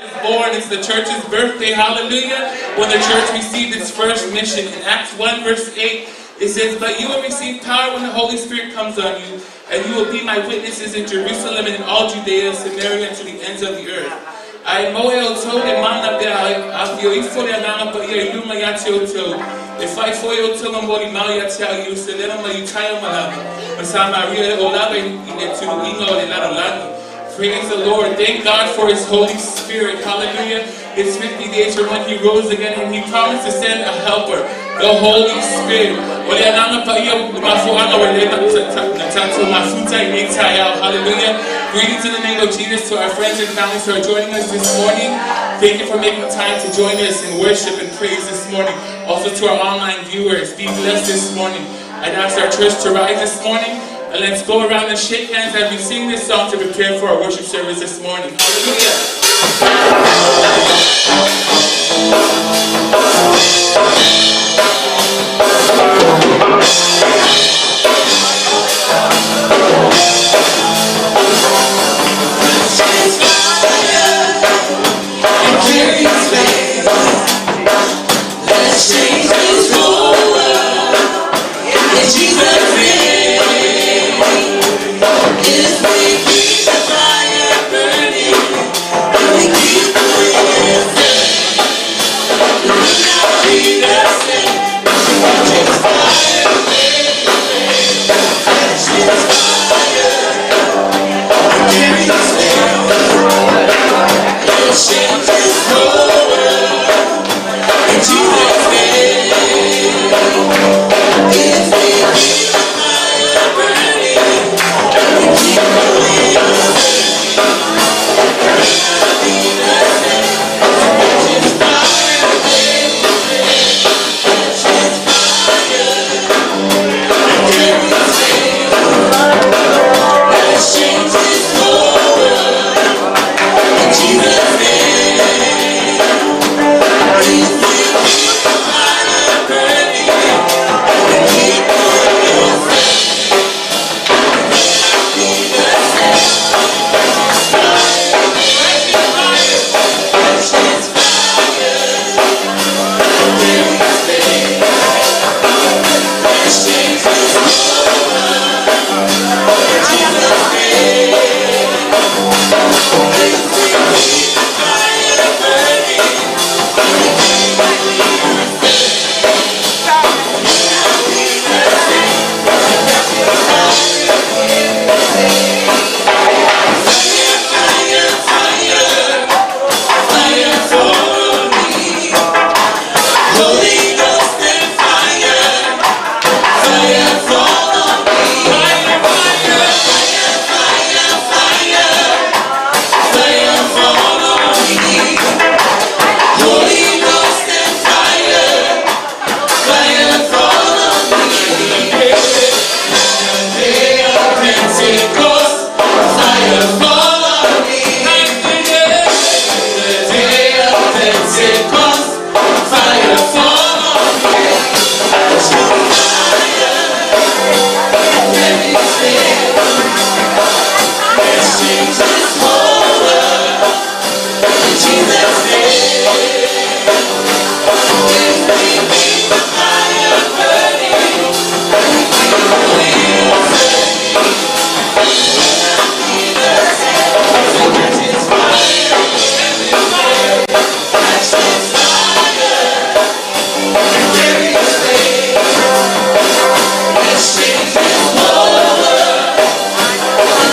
is born. It's the church's birthday. Hallelujah. When the church received its first mission. In Acts 1 verse 8, it says, "But you will receive power when the Holy Spirit comes on you, and you will be my witnesses in Jerusalem and in all Judea, Samaria, and to the ends of the earth." I moel to the mana be I feel ifole anama pa ia yuma yatio to. If I foil to them body maya tell you, so let them you tell manama. But some Maria Olave to Ino and Ladolani. Praise the Lord. Thank God for His Holy Spirit. Hallelujah. It's 50 days from when He rose again, and He promised to send a helper, the Holy Spirit. Hallelujah. Greetings in the name of Jesus to our friends and families who are joining us this morning. Thank you for making time to join us in worship and praise this morning. Also to our online viewers, be blessed this morning. I'd ask our church to rise this morning. And let's go around and shake hands as we sing this song to prepare for our worship service this morning. Hallelujah. Let's change this whole world. In Jesus' name. If we keep the fire burning, and we keep the wind burning, we will not be the same. Catch His fire, catch His fire, carry His name. Let's change this whole world in Jesus' name. If we keep the fire burning, keep going on. Let's change this whole world in Jesus' name. If we keep the fire burning, we keep going on.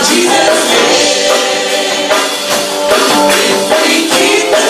Jesus' name. If we keep the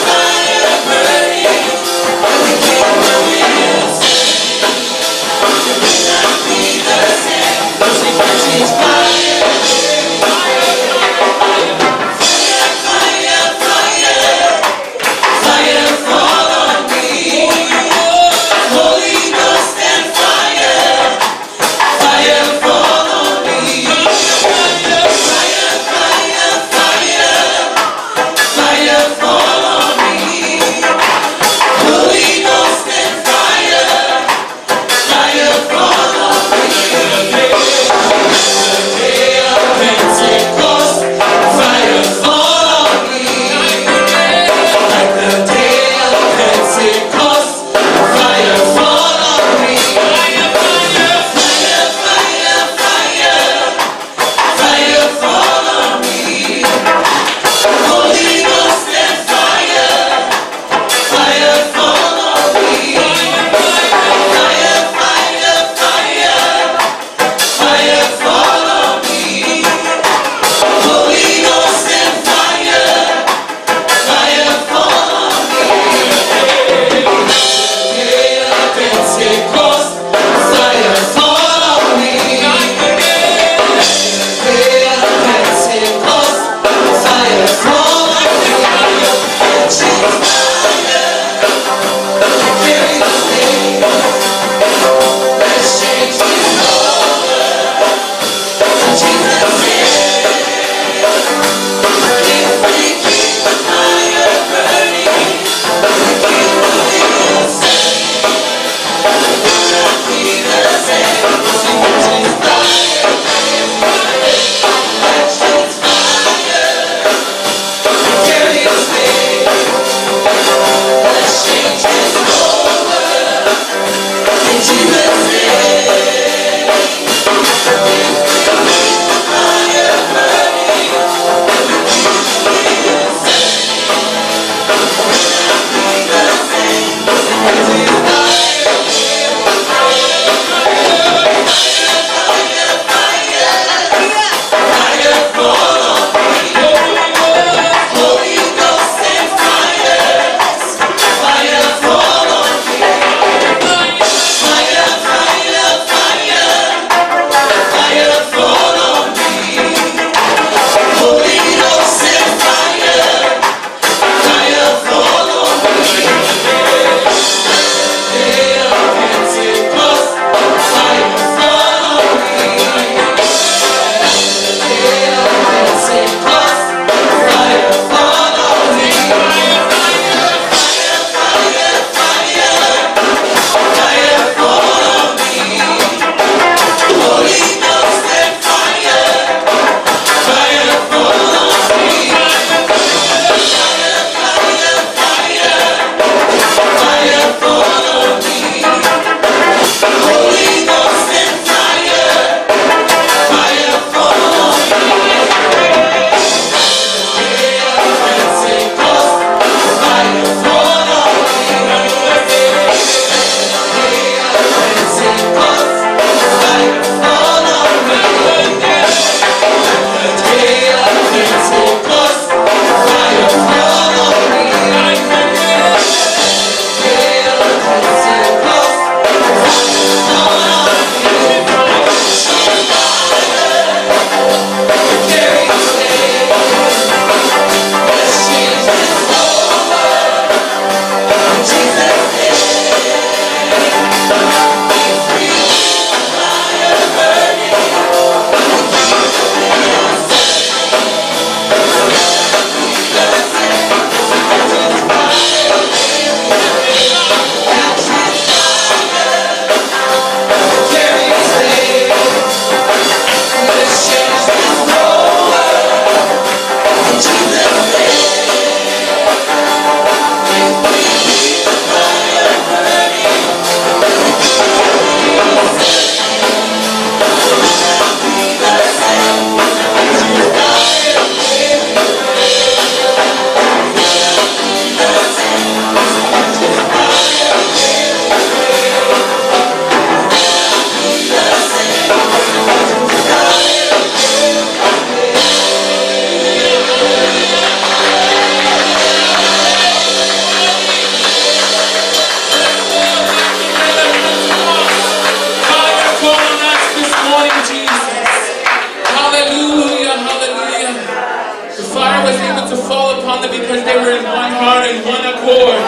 accord.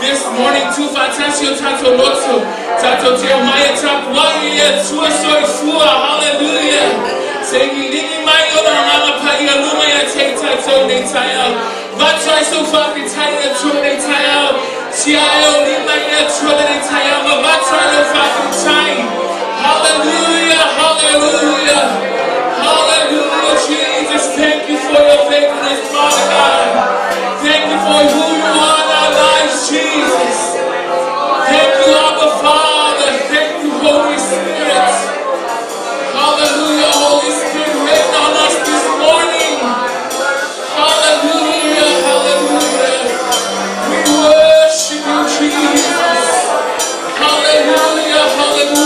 This morning, tu fantasio tato loto, tato Jeremiah takwaya, tua soy sua, hallelujah. Say lini mayo na mala paya luma ya te tato ne tayo. Vatsai so fucking taya tu ne tayo. Chiayo lima ya tu ne tayo. Vatsai no fucking time. Hallelujah, hallelujah, hallelujah, Jesus. Thank you for your faithfulness, Father God. Thank you for who you are in our lives, Jesus. Thank you, Abba Father. Thank you, Holy Spirit. Hallelujah, Holy Spirit, rain on us this morning. Hallelujah, hallelujah. We worship you, Jesus. Hallelujah, hallelujah.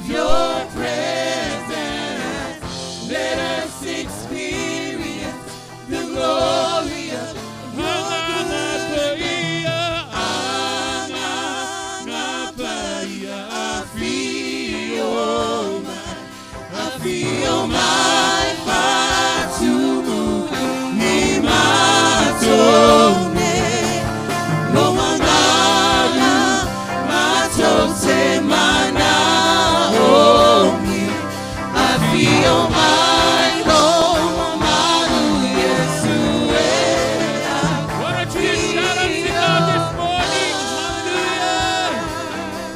of your presence. Let us experience the glory of your glory. I feel my fire to move in my soul. No manana, matose mana omi. I feel my Lord, manu Yesue. Why don't you just shout out to God this morning? Hallelujah.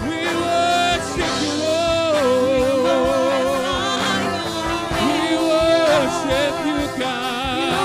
We worship you, Lord. We worship you, God.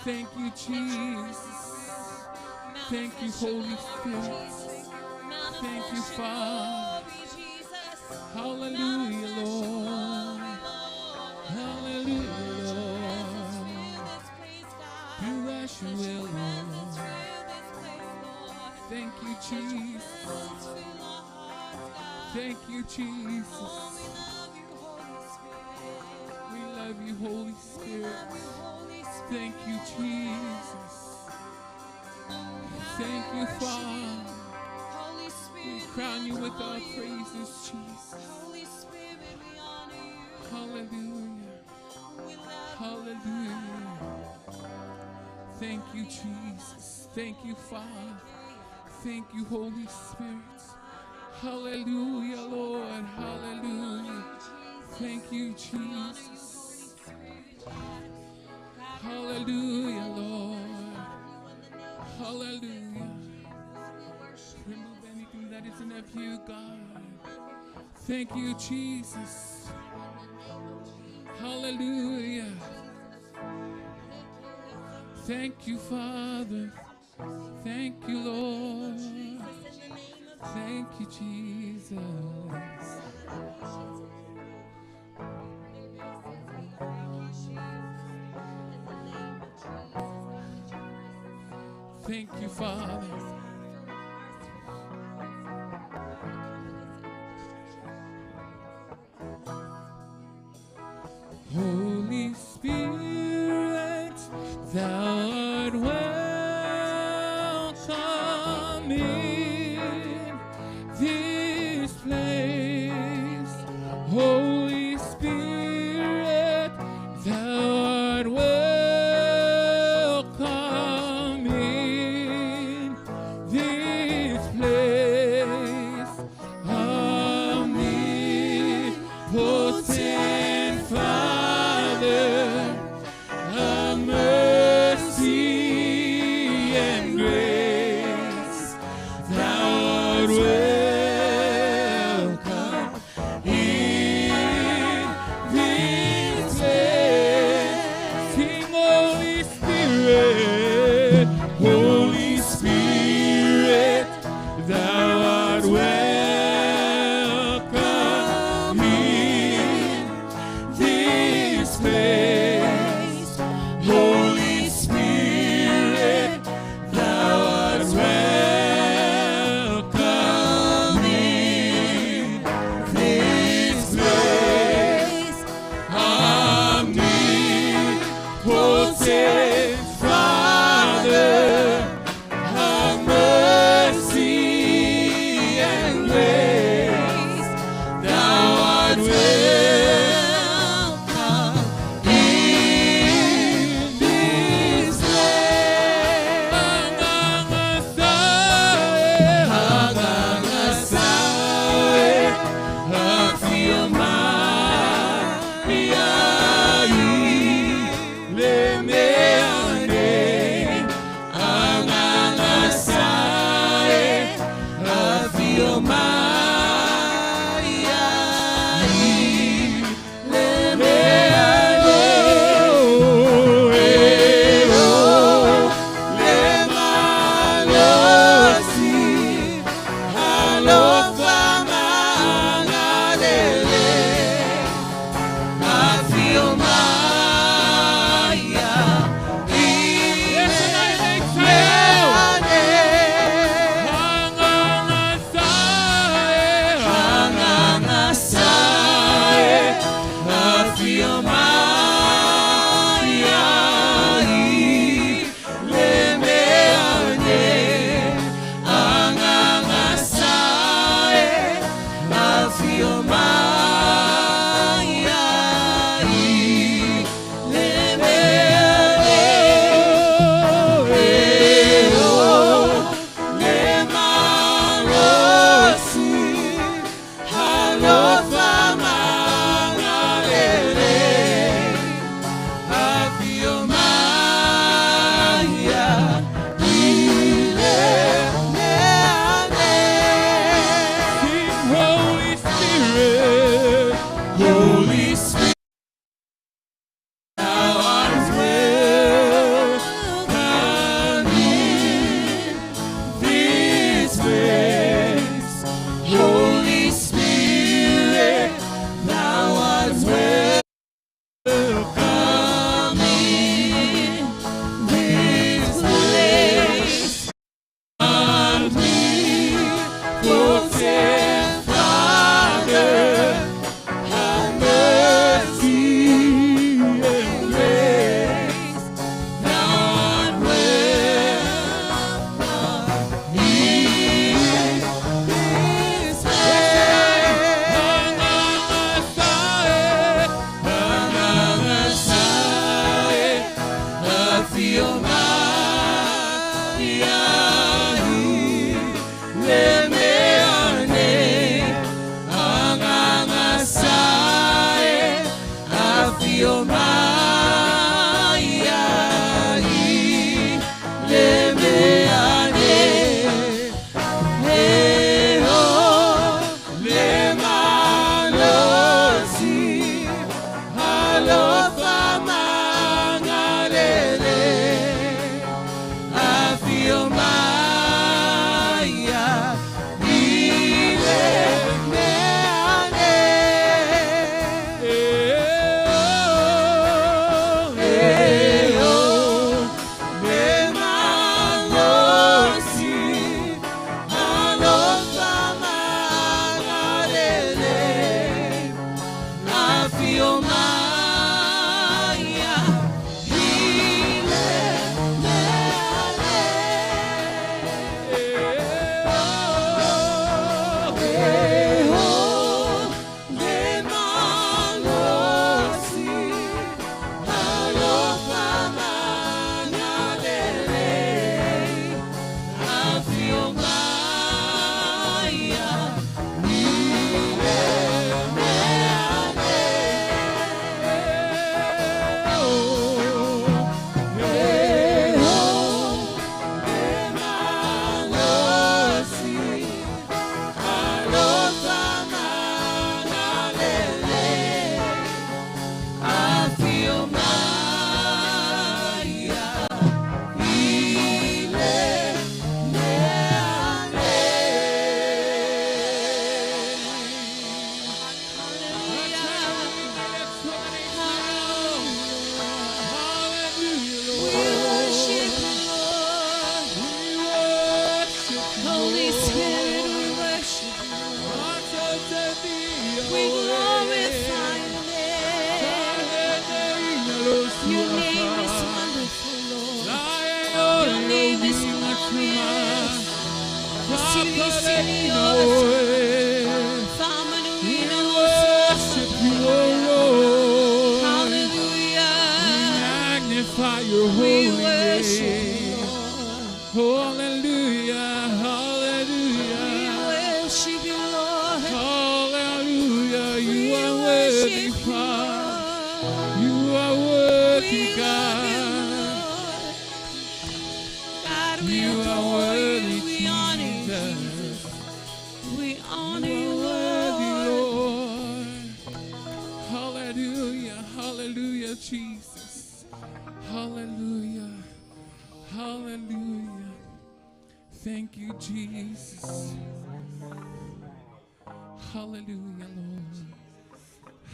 Thank you, Jesus. Thank you, Holy Spirit. Thank you, Father. Hallelujah, Lord. Hallelujah, Lord. Do as you will, Lord. Thank you, Jesus. Thank you, Jesus. We love you, Holy Spirit. Thank you, Jesus. Thank you, Father. We crown you with our praises, Jesus. Hallelujah. Hallelujah. Thank you, Jesus. Thank you, Father. Thank you, Holy Spirit. Hallelujah, Lord. Hallelujah. Thank you, Jesus. Hallelujah, Lord. Hallelujah. Remove anything that isn't of you, God. Thank you, Jesus. Hallelujah. Thank you, Father. Thank you, Lord. Thank you, Jesus. Thank you, Father. Holy Spirit, thou art welcome in this place. Holy Spirit, thou art welcome in this place. Omnipotent Father, of mercy and grace, thou art welcome in this place. Sing, Holy Spirit, Holy Spirit, thou art welcome in this place. Holy Spirit, thou art welcome in this place. Omnipotent Father, of mercy and grace, thou art welcome in this place. Holy Spirit, thou art welcome in this place. Holy Spirit, thou art welcome in this place. Omnipotent Father, have mercy and grace, thou art welcome in this Your holy name. Hallelujah, hallelujah. We worship you, Lord. Hallelujah, you are worthy, Father. You are worthy, God. God, we adore you. We honor you. We honor you, Lord. Hallelujah, hallelujah, Jesus. Hallelujah. Hallelujah. Thank you, Jesus. Hallelujah, Lord.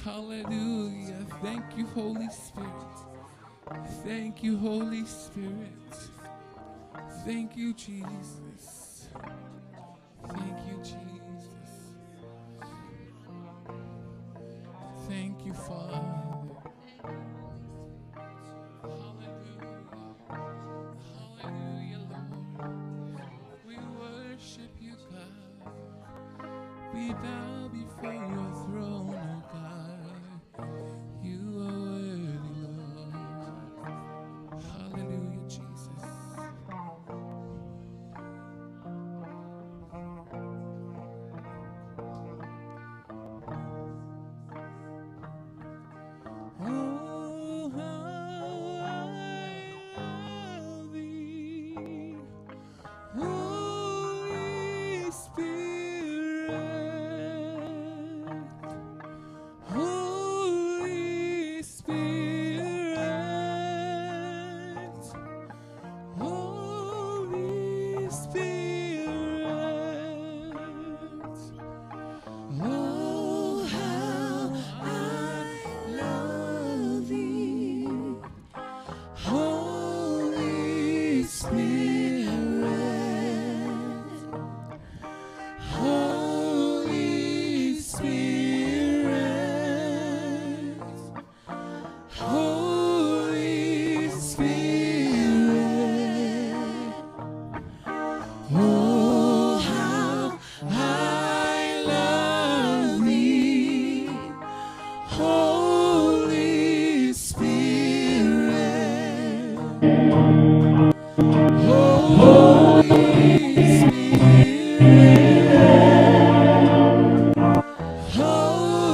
Hallelujah. Thank you, Holy Spirit. Thank you, Holy Spirit. Thank you, Jesus. Thank you, Jesus. Thank you, Father. Hallelujah, Lord. We worship you, God. We bow before your throne, oh God. You are worthy, Lord. Hallelujah, Jesus. Oh, how I love thee. Holy Spirit, Holy Spirit, Holy Spirit. Oh, how I love thee, Holy Spirit. Holy Spirit, Holy Spirit, oh, how I love thee, Holy Spirit, Holy Spirit.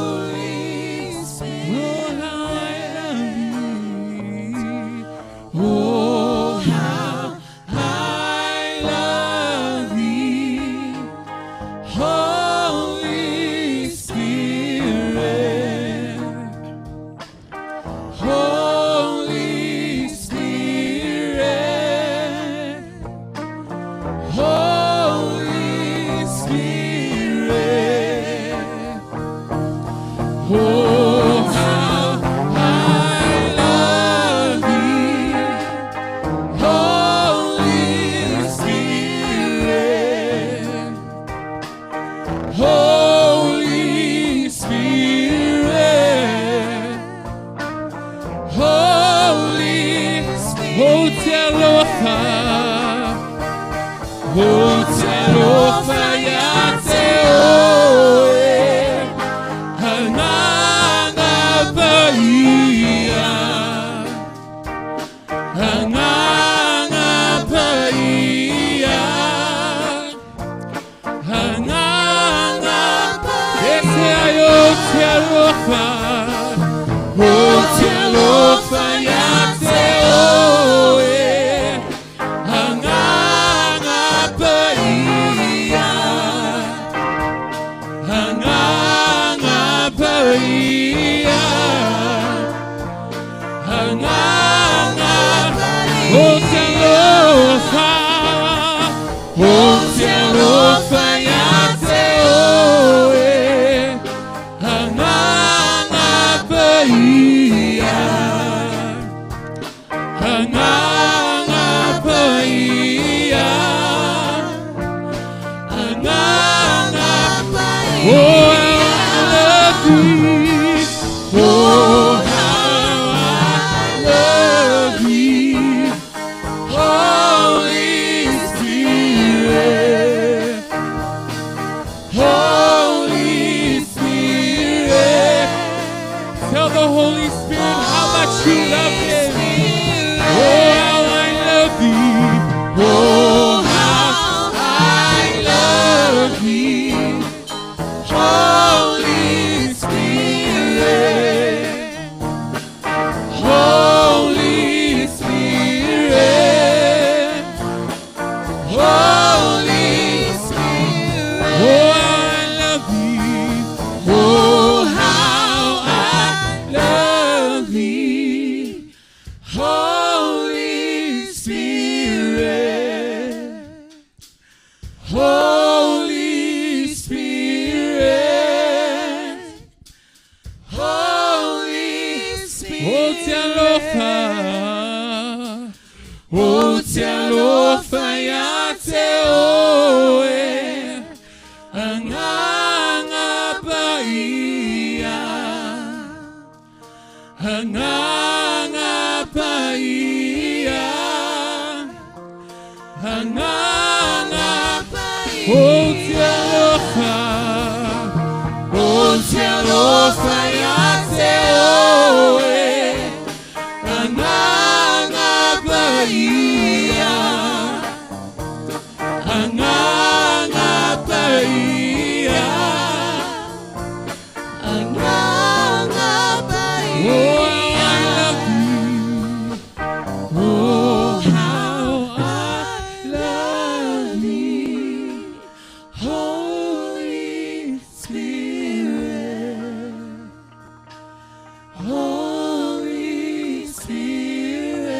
Holy Spirit, oh, how I love thee, Holy Spirit, Holy Spirit, Holy Spirit. Oh, how I love thee, Holy Spirit, Holy Spirit, Holy Spirit. Oh, Telofa, oh, Telofa, Oh, te alofa. O te alofa ia te oe. Anganga paia. Anganga paia. Anganga paia. O te alofa. O te alofa ia te oe. Anganga paia. Anganga paia. Anganga paia. Oh, I love you. Oh, how I love you. Holy Spirit. Holy Spirit.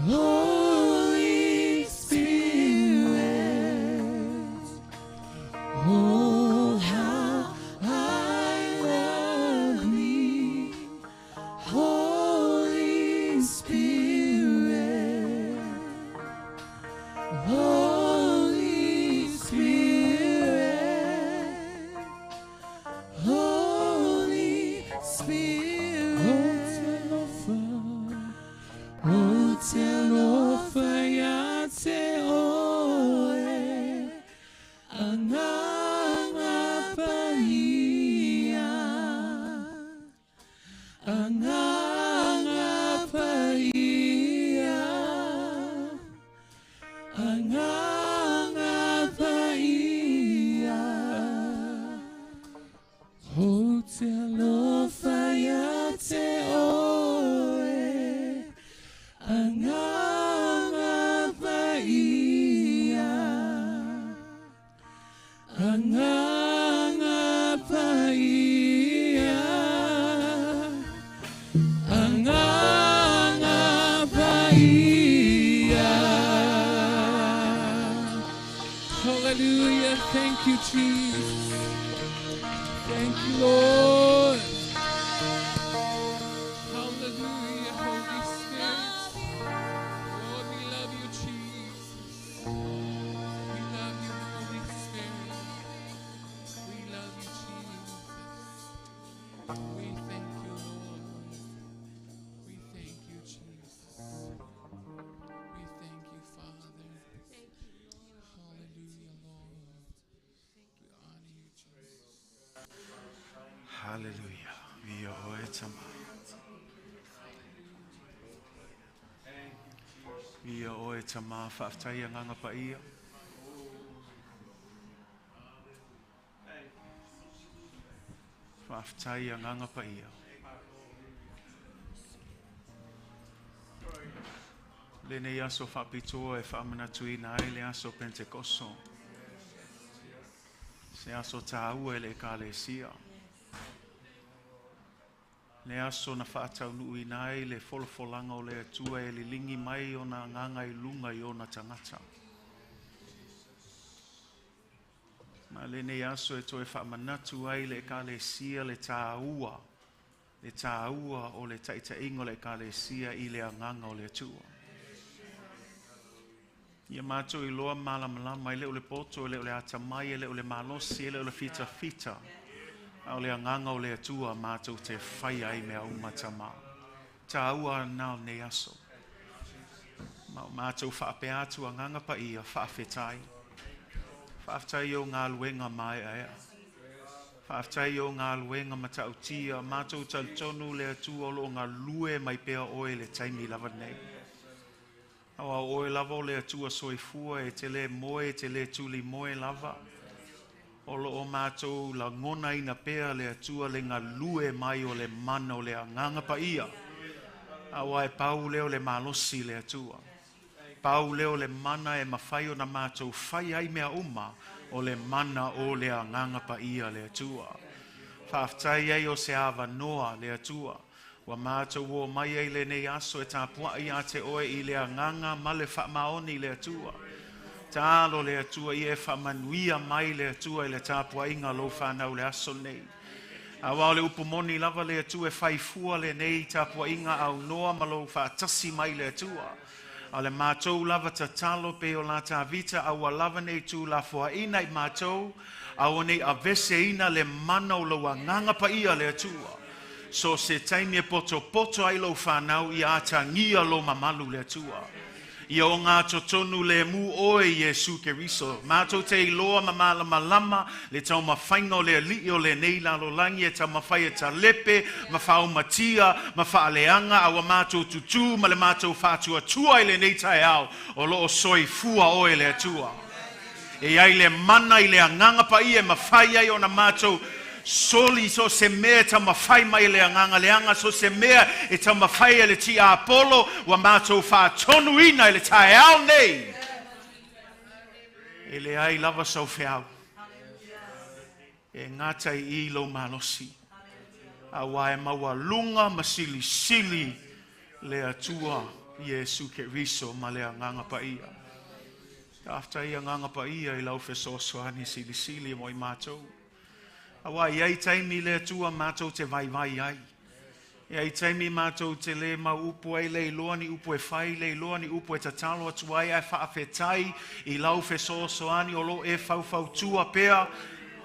Holy Spirit. Oh, how I love thee. Holy Spirit. Holy Spirit. Holy Spirit. O te alofa ia te oe. Anganga paia. Anganga paia. Anganga paia. O te alofa ia te oe. Anganga paia. Anganga paia. Anganga paia. Hallelujah. Thank you, Jesus. Thank you, Lord. Hallelujah, Holy Spirit. Lord, we love you, Jesus. We love you, Holy Spirit. We love you, Jesus. We thank you, Lord. We thank you, Jesus. We thank you, Father. Hallelujah, Lord. We honor you, Jesus. Hallelujah. Via oe tama. Via oe tama whaaftai nganga pa ia. Whaaftai nganga pa ia. Lene aso whaapitoa e whaamanatui na ai le aso Pentecost. Se aso tāua e le kālesia. Le aso na whaatau nui nai le wholofolanga o le atua e li lingi mai o na nganga I lunga I o na tangata. Ma le ne aso e toe whaamanatu ai le kālesia le tāua. Le tāua o le taita ingo le kālesia I le anganga o le atua. Ia mātou I loa malamalama I leo le poto, I leo le atamai, I leo le malosi, I leo le fita fita. Au le anganga o le atua mātou te whai ai mea umatama. Tā ua nao ne aso. Mātou whaape atu anganga pa ia, whaafetai. Whaafetai o ngā luenga mai aia. Whaafetai o ngā luenga matautia, mātou tautonu le atua o lo ngā lue mai pea oe le taimi lava nei. Awa oe lava o le atua soifua e te le moe, te le tuli moe lava. O lo o mātou la ngona ina pea le atua le ngā lue mai o le mana o le anganga pa ia. Awa e pau leo le malosi le atua. Pau leo le mana e mawhai o na mātou whai ai mea uma o le mana o le anganga pa ia le atua. Whaaftai ai o se awa noa le atua. Wa mātou o mai ai le nei aso e tāpua I a te oe I le anganga ma le whaamaoni le atua. Tālo le atua I e whaamanuia mai le atua I le tāpua inga lo whanau le aso nei. Awa le upumoni lava le atua e whaifua le nei tapua inga au noa malo whaatasi mai le atua. A le mātou lava ta talo pe o la ta vita awa lava nei tu la fua ina I mātou. Awa nei a vese ina le mana o lawa nganga pa ia le atua. So se taimi e poto poto ai lo whanau I ata ngia lo mamalu le atua. Ia o ngā totonu le mu oe Yesu Keriso. Mātou te iloa mamala malama, le tau mawhainga o le alii o le nei lalo langi, e tau mawhai e ta lepe, mawhau matia, mawha leanga, awa mātou tutu, ma le mātou whātua tua I le nei tai au, o loo soi fua oe le atua. E ai le mana I le anganga pa I e mawhai ai o na mātou, soli so se mea ta mawhai mai le anganga leanga so se mea e ta mawhai le ti a Apollo wa mātou wha tonu ina le tae au nei. E le ai lava sau whiau. E ngatai I lo malosi. A wae maua lunga masili sili le atua Yesu Keriso ma le anganga pa ia. After ia anganga pa ia I lau fesosoani sili sili mo I mātou. Awa iai taimi le tua mātou te vai vai ai. Iai taimi mātou te le ma upu ai le iloani upu e whai, le iloani upu e tatalo atu ai ai whaafetai I lau fesosoani o lo e fau tua pea,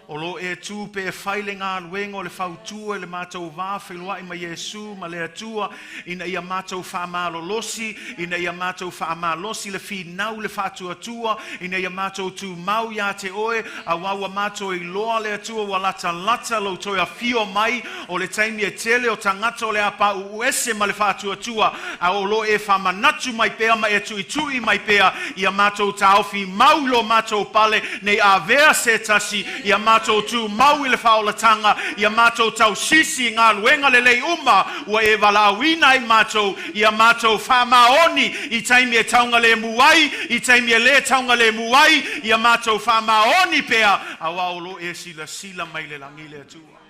o lo e tu pe e whai le ngā luenga o le fau tua le mātou wāwhilua I ma Yesu ma le atua ina ia mātou whaamalo losi, ina ia mātou whaamalo losi le whinau le whātua tua, ina ia mātou tu mau ia te oe, a wawa mātou I loa le atua wa lata lo toi a fio mai o le taimi e tele o tangata o le apa uese ma le whātua tua, a o lo e whamanatu mai pea ma e tui mai pea, ia mātou taofi mau lo mātou pale nei a vea se tasi, ia mātou tu mau I le whaolatanga, ia mātou tau sisi ngā luenga le lei uma, ua e walauina I mātou, ia mātou whamaoni I taimi e taunga le muai, I taimi e le taunga le muai, ia mātou whamaoni pea, a waolo e sila mai le langi le atua.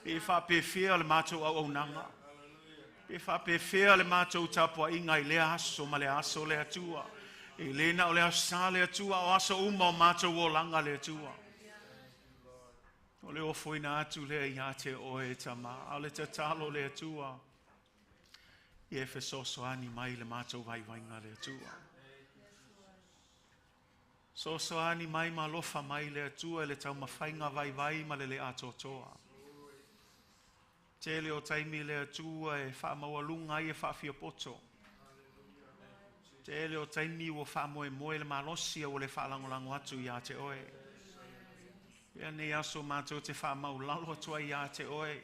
E whapewhea le mātou au nanga. E whapewhea le mātou tapua inga I le aso ma le aso le atua. E lena o le asa le atua, o aso uma o mātou o langa le atua. O le ofoina atu lea I te oe tama, a le te talo le atua. I e fesosoani mai le mātou vaivainga le atua. Sosoani mai ma lofa mai le atua, le tau mawhainga vai ma le atotoa. Tele o taimi le atua e wha mawalunga I e wha fia poto. Tele o taimi o wha moe le malosia o le wha langolango atu I te oe. Ia nei aso mātou te wha mau lalo atua I te oe.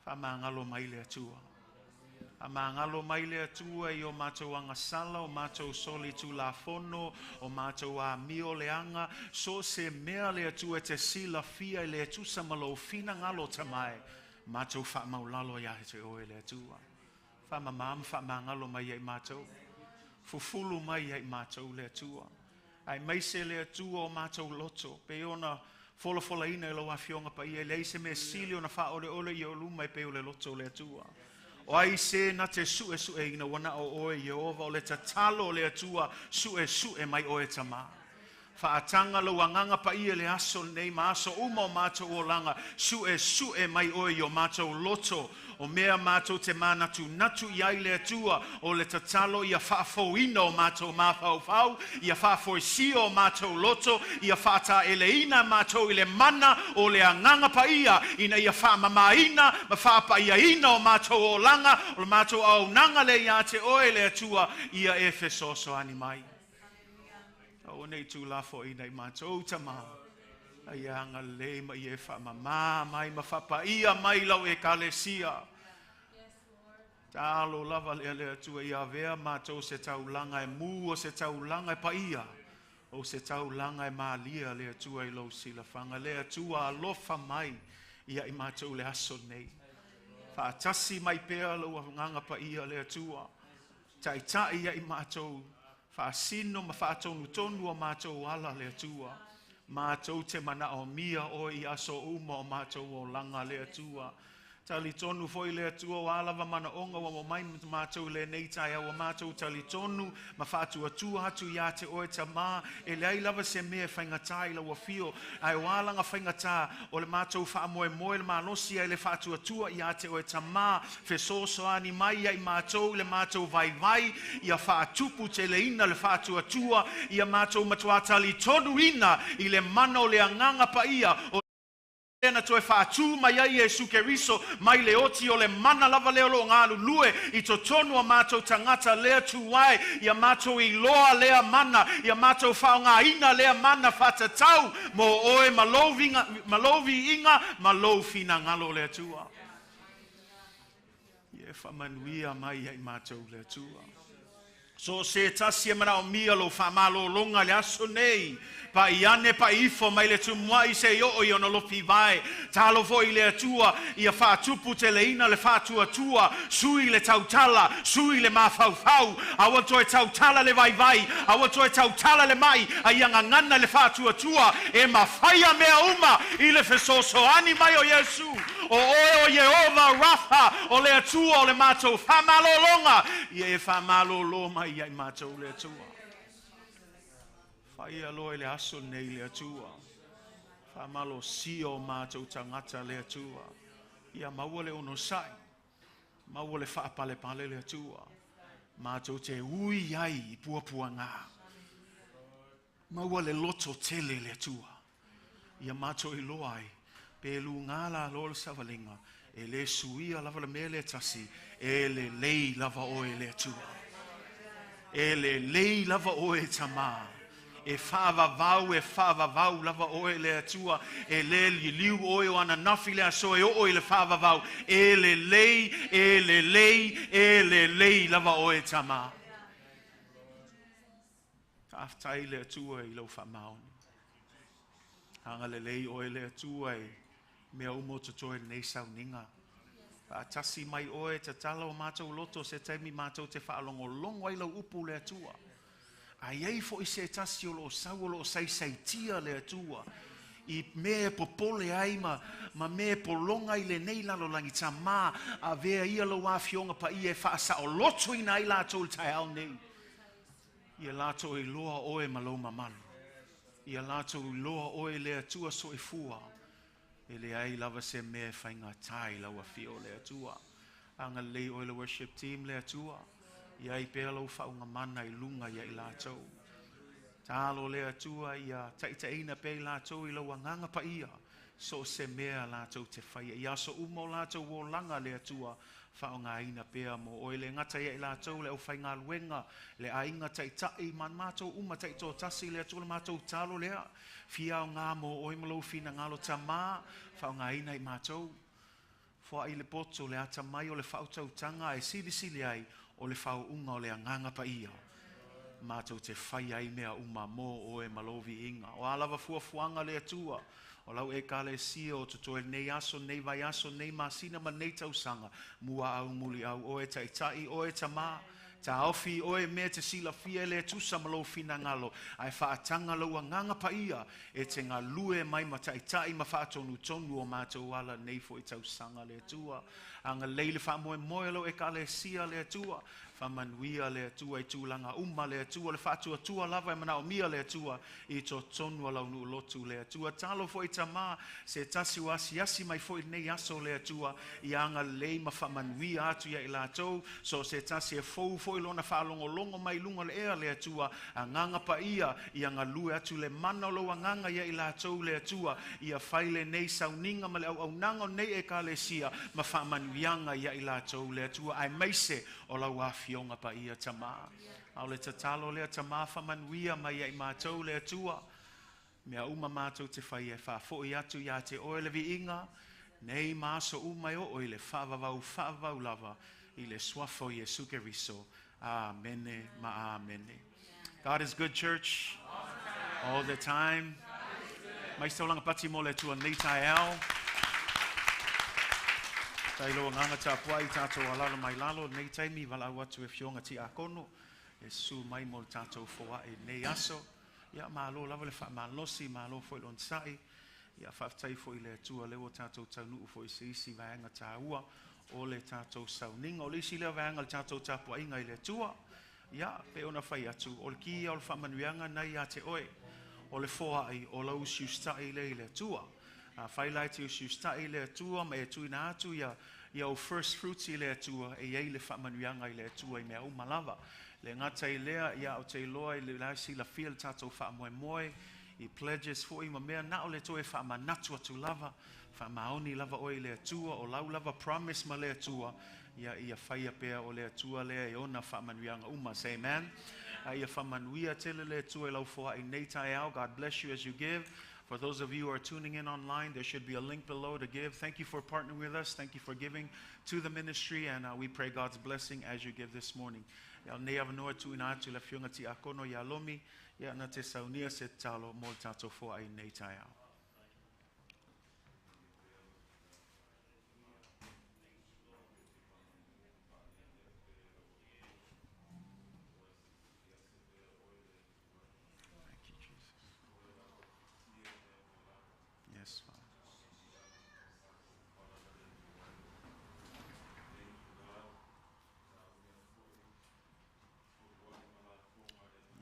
Wha maangalo mai le atua. A maangalo mai le atua I o mātou anga sala, o mātou soli tu la fono, o mātou a mio le anga, so se mea le atua te sila fia I le atusa malo fina ngalo tamai. Mātou wha mau lalo I te oe le atua. Wha mamam wha maangalo mai I mātou. Fufulu mai I mātou le atua. Ai mai se le atua o mātou loto, pe ona fola ina I lo afionga pa ia, lei se me sili ona wha ole I o luma I pe o le loto le atua. O ai se na te sue ina wana o oe Jehova o le tatalo o le atua sue mai oe tama. Whaatanga lo anganga pa ia le aso nei ma aso uma o mātou o langa sue mai oe I o mātou loto. O mea mātou te manatu natu iai le atua o le tatalo ia whaafouina o mātou mawhau, ia whaafoisia o mātou loto, ia whaata eleina mātou I le mana o le anganga pa ia, ina ia whaamamaina, ma whaapa ia ina o mātou o langa, o le mātou au nanga le ia te oe le atua, ia e fesoso ani mai. O nei tu lafo ina I mātou tamau. Ia anga le ma ia whaamama mai ma whapa ia mai lau e kalesia. Talo lava le atua ia vea mātou se tau langa e mu o se tau langa e pa ia. O se tau langa e maalia le atua I lau sila whanga. Le atua alofa mai ia I mātou le aso nei. Whaatasi mai pea lau nganga pa ia le atua. Tai ia I mātou. Whaasino ma whaatonu tonu o mātou ala le atua. Mātou te mana o mia o I aso uma o mātou o langa le atua. Tali tonu foi le atua wa lava mana onga wa mai mātou le nei tai wa mātou tali tonu ma whātu atua hatu ia te oe ta mā e le ai lava se mea whaingatai la wa fio ai wālanga whaingatā o le mātou wha moe moe le mālosi ai le whātu atua ia te oe ta mā fe soso ani mai ai mātou le mātou vai vai ia whātupu te le ina le whātu atua ia mātou matua tali tonu ina i le mana o le anganga pa ia o na toe whaatu mai ai Jesu Keriso mai le oti o le mana lava leo lo ngā lulue i to tonu a mātou tangata lea tuwai ia mātou i loa lea mana ia mātou whao ngā ina lea mana whatatau mo oe malovi inga malofi na ngalo lea tua ia whamanuia mai ai mātou lea tua so se tasi e mana o mia lo whamalo longa le aso nei pa iane pa ifo mai le tumua i se o i ono lopi vai talo foi le atua ia whātupu te le ina le whātua tua sui le tautala sui le mawhauwhau awa toe tautala le vai vai awa toe tautala le mai a ianga ngana le whātua tua e mawhaia mea uma i le fesoso ani mai o Yesu o oe o Yehova Rafa o le atua o le mātou whamalo longa ia e whamalo loma i ai mātou le atua Fai aloe le aso nei le atua. Whamalo sio mātou tangata le atua. Ia maua le ono sai. Maua le whaapale pale le atua. Mātou te ui ai I puapua ngā. Maua le loto tele le atua. Ia mātou I loai. Pelu ngala lo le savalinga. E le suia lava le mele tasi. E le lei lava oe le atua. E le lei lava oe tamā. E whaavavau lava oe le atua e le liu oe o ana nafi le aso e oe le whaavavau e le lei lava oe tama ka aftai le atua I lau whamaoni hanga le lei oe le atua e mea umo tutoe nei sauninga a tasi mai oe te tala o mātou loto se taimi mātou te whaalongo longo ai lau upu le atua ai ai fo I se tasi o lo sau o lo sai le atua I me popole ai ma me polonga I le nei lalo langi tamā a vea ia lo wafionga pa I e whaasa o loto I nai lato il tai au nei ia lato I loa oe malo mamalu ia lato I loa oe le atua so I fua e le ai lava se me whainga tai la wafio le atua anga lei oe le worship team le atua ia I pēa lau whaunga mana I lunga ia I lātou. Tālo le atua ia taitaina pēi lātou I lau anganga pa ia. So se mea lātou te whaia. Ia so umo lātou o langa le atua whaunga ina pēa mo. O le ngata ia I lātou le au whainga luenga. Le ainga taitai man mātou uma taito tasi le atua le mātou tālo lea. Fia o ngā mo oi malo fina ngalo tamā. Whaunga ina I mātou. Fua I le poto le ata mai o le whautau tanga e sili ai. O le whau unga o le anganga pa ia. Mātou te whai ai mea uma mō o e malovi inga. O alawa fuafuanga le atua. O lau e kale sia o tutoe nei aso, nei vai aso, nei masina ma nei tausanga. Mua au muli au o e taitai, o e tamā. Ta ofi o e mea te sila fia le tusa malo fina ngalo. Ai whaatanga lau anganga pa ia. E te ngā lue mai ma taitai ma whaatonu tonu o mātou ala nei fo I tausanga le atua. Anga leile wha moe moe lo e kale sia le atua. Whamanuia le atua I tūlanga uma le atua. Le whaatua tua lava e manao mia le atua. I to tonu alau nu lotu le atua. Talo fo I tamā se tasi wasi asi mai fo I nei aso le atua. I anga lei ma whamanuia atu ia I lātou. So se tasi e fou fo I lona whaalongo longo mai lunga le ea le atua. A nganga pa ia. I anga lue atu le mana lo a nganga ia I lātou le atua. Ia whaile nei sauninga ma le au nango nei e kale sia. Ma whamanuianga ia I lātou le atua. Ai meise o lau awhionga pa ia tamā. Au le tatalo le tamā whamanuia mai I mātou le atua. Mea uma mātou te whai e whafo I atu ia te oe le vi inga. Nei māso umai o oe le whavavau lava. I le swafo Jesu Keriso. Amene ma amene. God is good, church. All the time. Mai staulanga pati mo le tua nei tai au. Tai lo nganga tapua I tātou alala mai lalo. Nei taimi wala watu e fionga ti a kono. E su mai mo tātou foa e nei aso. Ia malo lava le wha malosi malo foi lon sai. Ia whaftai fo I le atua leo tātou taunuu fo I se isi vaenga tāua o le tātou sauninga. O le isi leo vaenga le tātou tāpua inga I le atua. Ia, pe ona whai atu. O le kia o le whamanuianga nei a te oe. O le foa ai o lau siustai le I le atua. Whailai te o siustai le atua ma e tui na atu ia o first fruits I le atua e ei le whamanuianga I le atua I mea umalava. Le ngata I lea ia o te loa I le laisi la fia le tātou whaamoe moe I pledges fo I ma mea na o le toe whaamanatu atu lava whaamaoni lava o I le atua o lau lava promise ma le atua ia whaia pea o le atua lea I ona whaamanuianga uma. Say amen. Ia whaamanuia tele le atua I lau foa I nei tai au. God bless you as you give. For those of you who are tuning in online, there should be a link below to give. Thank you for partnering with us. Thank you for giving to the ministry, and we pray God's blessing as you give this morning. Ya ne avanoa tu ina atu la fiunga ti akono ya lomi ya na te saunia se talo mo tato fo ai nei tai au. Thank you, Jesus. Yes, Father.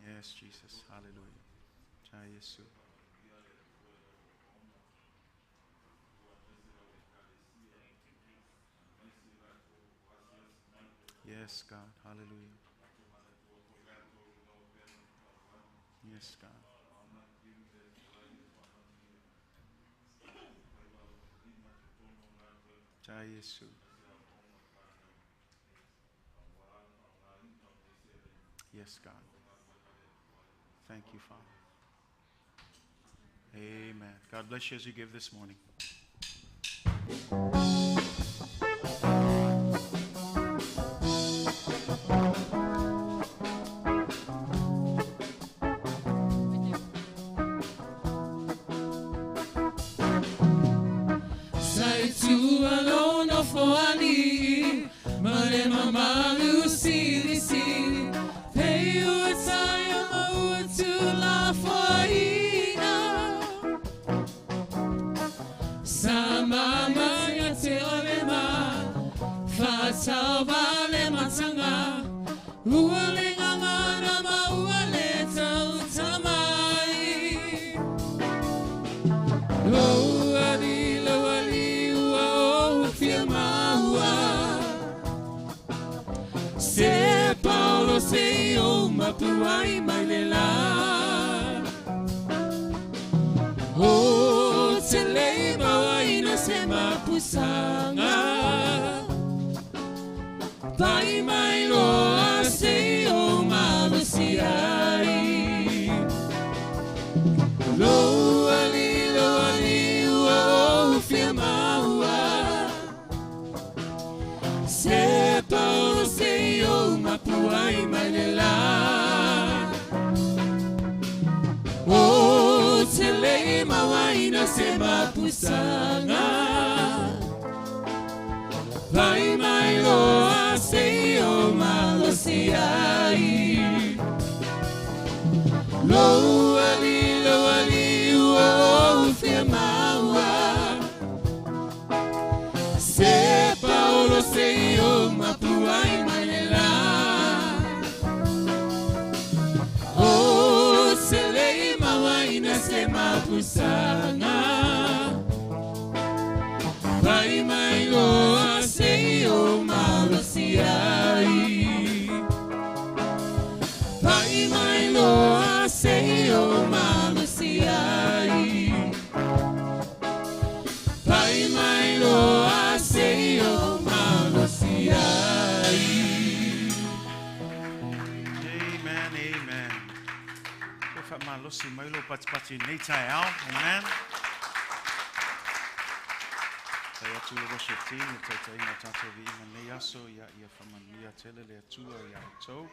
Yes, Jesus. Hallelujah. Jai Yesu. Yes, God. Hallelujah. Yes, God. Jai Yesu. Yes, God. Thank you, Father. Amen. God bless you as you give this morning. Sai tu alone of Foani, Mare Mama Lucy, pay you time to laugh for Sama Maya Telema, Fatalva Lematanga, Ualinganga Ualeta Tamai. Oh, Adi, Loali, oh, Filmawa. Se Paulo, se o Mapuai, Malela. Oh, Tele, Mawaina, se Mapusanga. Pai, mai, loa, se o Malusiai. Loali, Loali, oh, Filmawa. Se Paulo, se o Mapuai, Malela. Oh, Tele, Mawaina, se Mapusanga. Pai, mai, loa, se o Malusiai. Loali, Loali, oh, Filmawa. Se Paulo, se o Mapuai, Malela. Oh, se lei mawaina, se Mapusanga. Pai, mai, loa, se o Malusiai. Pai, mai, loa, se o Malusiai. Pai, mai, loa, se o Malusiai. Amen, amen. Kofa malosi mailo patipati nei tai au. Amen. Sai atu le worship team, e tata inga tato vi inga nei aso, ia whamanuia tele le atua ia tau.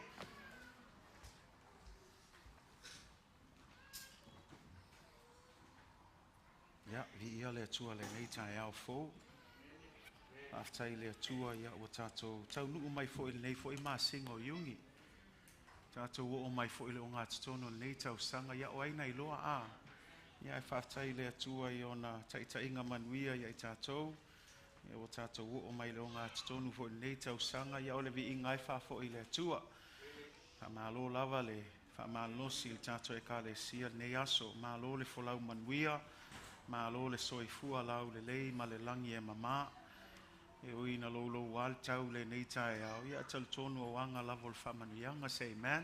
Ia, vi ia le atua le nei tai au fou. Aftai le atua ia o tato, tau nuu mai fo il nei fo I masingo yungi. Tato o mai fo il o ngā tatono nei tau sanga ia o aina I loa a. Ia e whaftai le atua I ona taitainga manuia ia I tātou. Ia o tātou o mai leo ngā tonu fo nei tausanga. Ia o le vi ingai whafo I le atua. Whamalo lava le whamalosi I tātou e ka le sia nei aso. Malo le folau manuia. Malo le soifua lau le lei ma le langi e mama. E uina lolo wal tau le nei tae au. Ia tal tonu o anga lavo le whamanuianga. Say amen.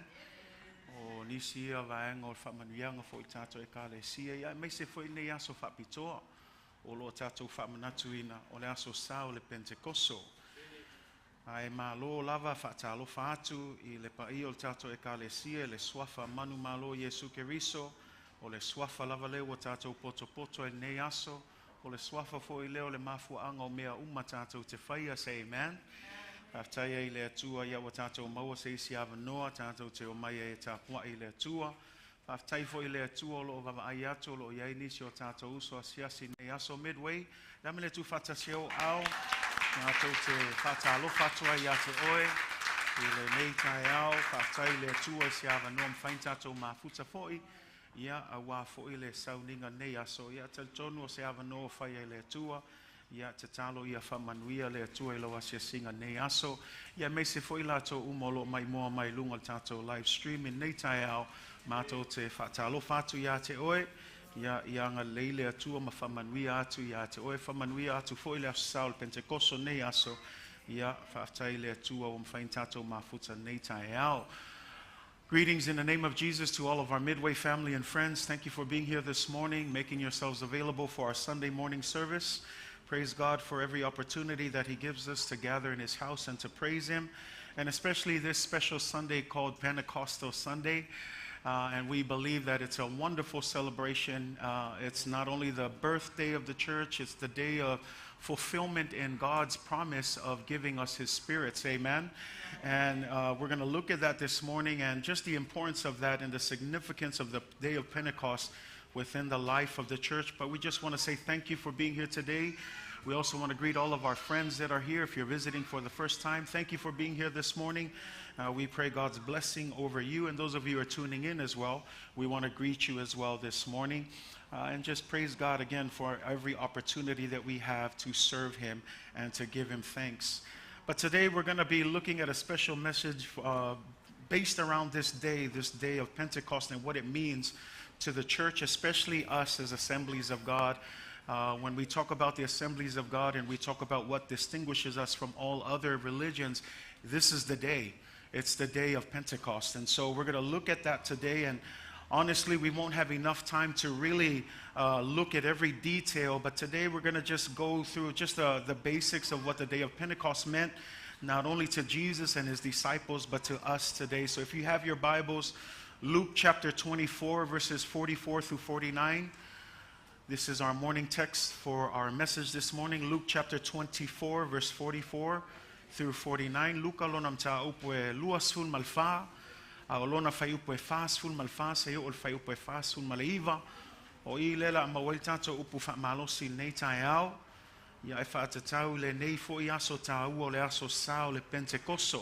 O nisi ia vaenga o le whamanuianga fo I tātou e ka le sia. Ia mai se fo I nei aso whapitoa. O lo tātou whamanatu ina. O le aso sao le Pentecost. Ai malo lava whaatalo whaatu I le pai o le tātou e ka le sia. Le swafa manu malo Yesu Keriso. O le swafa lava leo o tātou poto poto e nei aso. O le swafa fo I leo le mafuanga o mea uma tātou te whaia. Say amen. Aftaia I le atua ia o tātou maua se isi ava noa. Tātou te o mai e tāpua I le atua. Aftai fo I le atua o lo vava ai ato lo iai nisi o tātou uso asiasi nei aso midway. Dame le tu whataseo au. Tātou te whatalo whatua ia te oe. I le nei tai au. Aftai le atua isi ava noa mwhain tātou mafuta foi. Ia a wā foi le sauninga nei aso. Ia tal tonu o se ava noa whai le atua. Ia te talo ia whamanuia le atua I lo asia singa nei aso. Ia me se foi lato umolo mai moa mai lunga tātou live stream in nei tai au. Mātou te whatalo whatu ia te oe. Ia anga leile atua ma whamanuia atu ia te oe. Whamanuia atu foi le aso sao le Pentecost nei aso. Ia whaftai le atua o mwhain tātou mafuta nei tai au. Greetings in the name of Jesus to all of our Midway family and friends. Thank you for being here this morning, making yourselves available for our Sunday morning service. Praise God for every opportunity that He gives us to gather in His house and to praise Him. And especially this special Sunday called Pentecostal Sunday. And we believe that it's a wonderful celebration. It's not only the birthday of the church, it's the day of fulfillment in God's promise of giving us His Spirit. Amen. And we're going to look at that this morning and just the importance of that and the significance of the day of Pentecost within the life of the church. But we just want to say thank you for being here today. We also want to greet all of our friends that are here. If you're visiting for the first time, thank you for being here this morning. We pray God's blessing over you. And those of you who are tuning in as well, we want to greet you as well this morning. And just praise God again for every opportunity that we have to serve Him and to give Him thanks. But today we're going to be looking at a special message based around this day of Pentecost and what it means to the church, especially us as Assemblies of God. When we talk about the Assemblies of God and we talk about what distinguishes us from all other religions, this is the day. It's the day of Pentecost. And so we're going to look at that today. And honestly, we won't have enough time to really look at every detail. But today we're going to just go through just the basics of what the day of Pentecost meant, not only to Jesus and His disciples, but to us today. So if you have your Bibles, Luke chapter 24, verses 44 through 49. This is our morning text for our message this morning. Luke chapter 24, verse 44 through 49. Luka lona mta upwe luas ful malfa. A lona fai upwe fas ful malfa. Se yo ol fai upwe fas ful maleiva. O I lela maweltato upu fa malosi nei taiao. Ia e fa tatau le nei fo I aso tau o le aso sao le Pentecosto.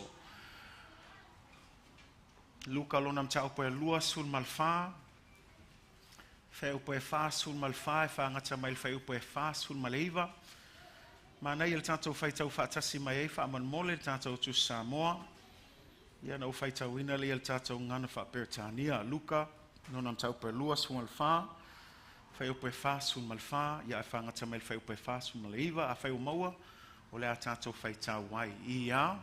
Luka lona mta upwe luas ful malfa. Fai upo fas ful malfa e fa ngata mai fai upo fas ful maleiva. Mana il tatou fai tau fatasi mai fa man mole tatou tu Samoa. Ia no fai tau ina le il tatou ngana fa Britania. Luka no nam tau per luas ful malfa. Fai upo fas ful malfa ia fa ngata mai fai upo fas ful maleiva a fai o maua o le tatou fai tau wai ia.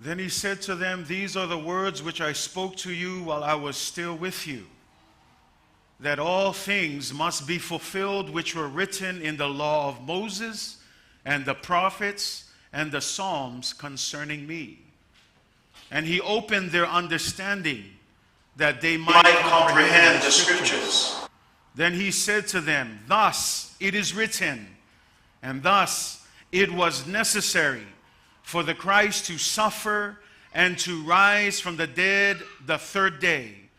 Then he said to them, "These are the words which I spoke to you while I was still with you, that all things must be fulfilled which were written in the law of Moses and the prophets and the Psalms concerning me." And he opened their understanding that they might comprehend the scriptures. Then he said to them, "Thus it is written, and thus it was necessary for the Christ to suffer and to rise from the dead the third day,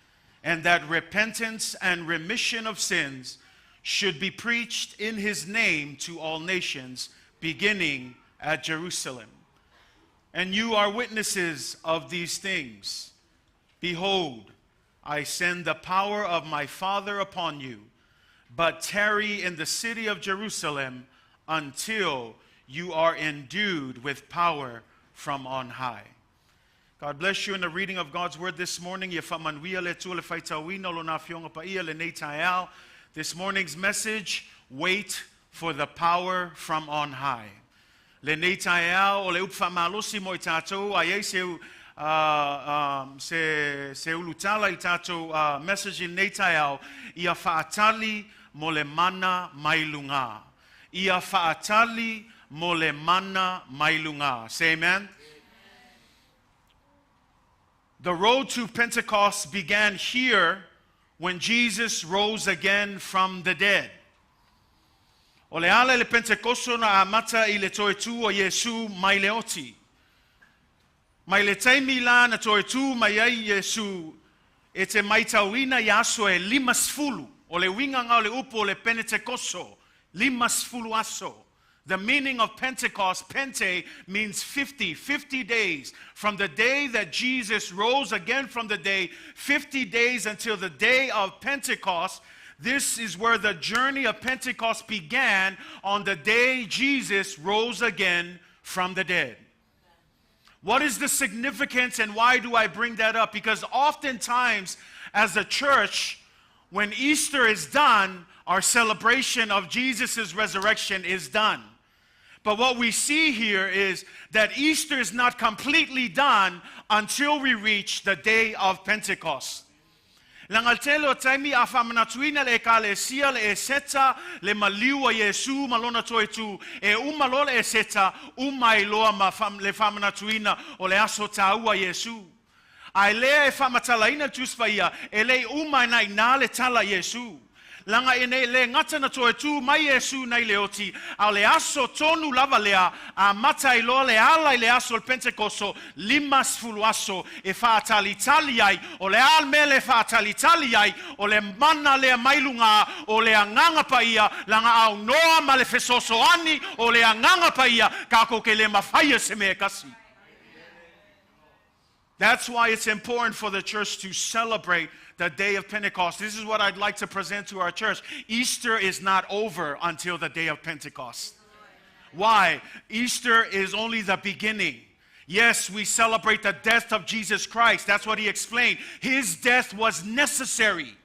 and that repentance and remission of sins should be preached in his name to all nations, beginning at Jerusalem. And you are witnesses of these things. Behold, I send the power of my Father upon you, but tarry in the city of Jerusalem until you are endued with power from on high." God bless you in the reading of God's word this morning. This morning's message, wait for the power from on high. Se ulutala I tātou message in nei tai au, ia whaatali mo le mana mailunga. Ia whaatali mo le mana mailunga. Say amen. The road to Pentecost began here when Jesus rose again from the dead. O le ala le Pentecosto na amata I le toe tu o Yesu mai le oti. Mai le taimi la na toe tu mai ai Yesu e te maitauina yaso e limas fulu. O le winga ngau le upo le Pentecosto. Limas fulu aso. The meaning of Pentecost, Pente, means 50 days. From the day that Jesus rose again from the day, 50 days until the day of Pentecost. This is where the journey of Pentecost began, on the day Jesus rose again from the dead. What is the significance, and why do I bring that up? Because oftentimes as a church, when Easter is done, our celebration of Jesus' resurrection is done. But what we see here is that Easter is not completely done until we reach the day of Pentecost. Langaltelo taimi afamanatuina le ekalesia le eseta le maliua Yesu malona toetu e umalola eseta umailoa le famanatuina o le aso taua Yesu. Ai lea e famatalaina tusfaia e le umaina ina le tala Yesu. Langa ene le ngata na toetu mai Yesu nei leoti au le aso tonu lava lea a mata ilo le ala le aso il Pentecosto limas fuluaso e fa talitaliai o le almele fa talitaliai o le mana le mailunga o le anganga paia langa au noa ma le fesoso ani o le anganga paia kako ke le mafaya se me kasi. That's why it's important for the church to celebrate the day of Pentecost. This is what I'd like to present to our church. Easter is not over until the day of Pentecost. Why? Easter is only the beginning. Yes, we celebrate the death of Jesus Christ. That's what he explained. His death was necessary.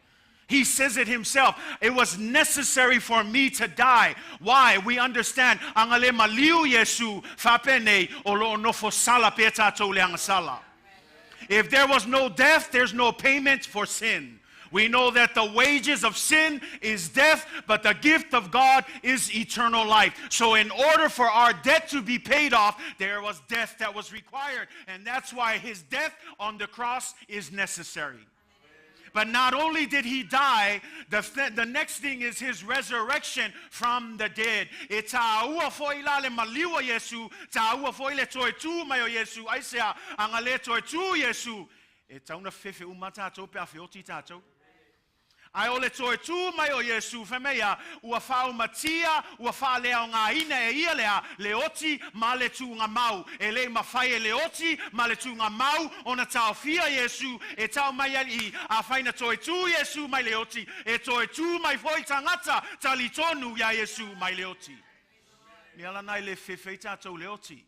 He says it himself. It was necessary for me to die. Why? We understand. Angale maliu Yesu fapene olo nofo sala peta to le sala. If there was no death, there's no payment for sin. We know that the wages of sin is death, but the gift of God is eternal life. So in order for our debt to be paid off, there was death that was required. And that's why his death on the cross is necessary. But not only did he die, the next thing is his resurrection from the dead. E tāua foi la le maliua Yesu, tāua foi le toe tū mai o Yesu, aisea anga le toe tū Yesu. E tauna fefe umata tātou pe a whioti tātou. Ai ole toe tū mai o Yesu, whemea, ua whau matia, ua wha lea o ngā ina e ia lea, le oti ma le tū ngā mau. E le mawhai e le oti ma le tū ngā mau, o na tau fia Yesu, e tau mai ali, a whaina toe tū Yesu mai le oti, e toe tū mai foi tangata, tali tonu ya Yesu mai le oti. Mi ala nai le whewhei tātou le oti.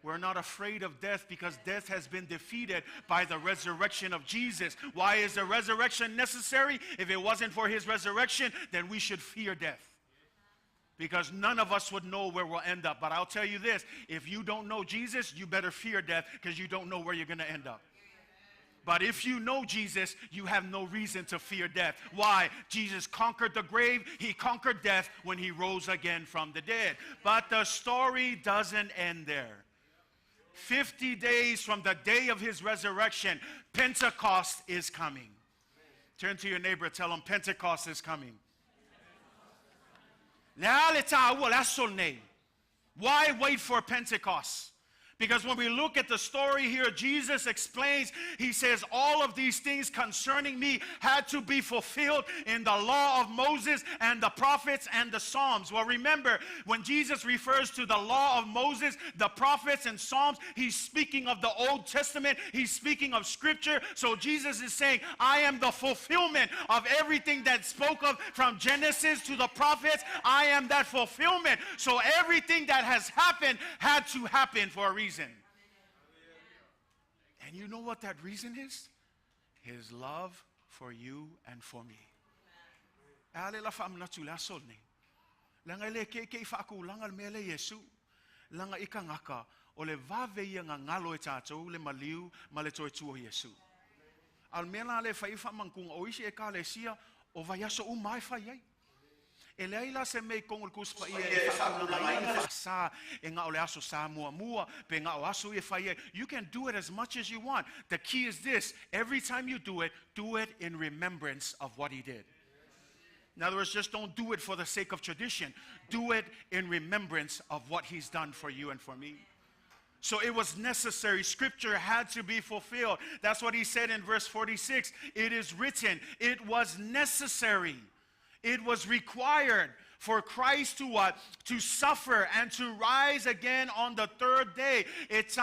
We're not afraid of death because death has been defeated by the resurrection of Jesus. Why is the resurrection necessary? If it wasn't for his resurrection, then we should fear death. Because none of us would know where we'll end up. But I'll tell you this, if you don't know Jesus, you better fear death because you don't know where you're going to end up. But if you know Jesus, you have no reason to fear death. Why? Jesus conquered the grave. He conquered death when he rose again from the dead. But the story doesn't end there. 50 days from the day of his resurrection, Pentecost is coming. Turn to your neighbor, tell him Pentecost is coming. Why wait for Pentecost? Because when we look at the story here, Jesus explains, he says, all of these things concerning me had to be fulfilled in the law of Moses and the prophets and the Psalms. Well, remember, when Jesus refers to the law of Moses, the prophets and Psalms, he's speaking of the Old Testament. He's speaking of Scripture. So Jesus is saying, I am the fulfillment of everything that spoke of from Genesis to the prophets. I am that fulfillment. So everything that has happened had to happen for a reason. And you know what that reason is? His love for you and for me. Langa ke faku langa mele Yesu. Langa ikangaka ole vave nga ngalo etato le maliu maleto etuo Yesu. Almela le faifa mankung oishi ekalesia o vayaso umai fayai. Elaila se me kongol kuspa ie sa enga ole aso sa mua penga o aso ie faye. You can do it as much as you want. The key is this: every time you do it in remembrance of what he did. In other words, just don't do it for the sake of tradition. Do it in remembrance of what he's done for you and for me. So it was necessary. Scripture had to be fulfilled. That's what he said in verse 46. It is written. It was necessary. It was required for Christ to what? To suffer and to rise again on the third day. It's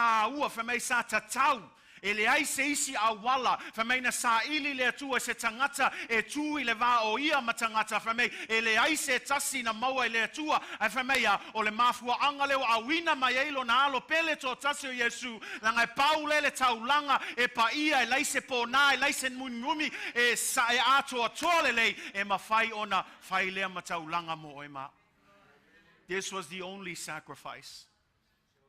Ele ai se isi awala famei na sa ili le tua se tangata e tu ile va o ia matangata famei ele ai se tasi na maua le tua ai famei o le mafua anga le awina mai ilo na alo pele to tasi o Yesu langa paule le taulanga e pa ia e laise po na e laise mumi e sa e ato atole le e mafai ona fai le mataulanga mo oima. This was the only sacrifice.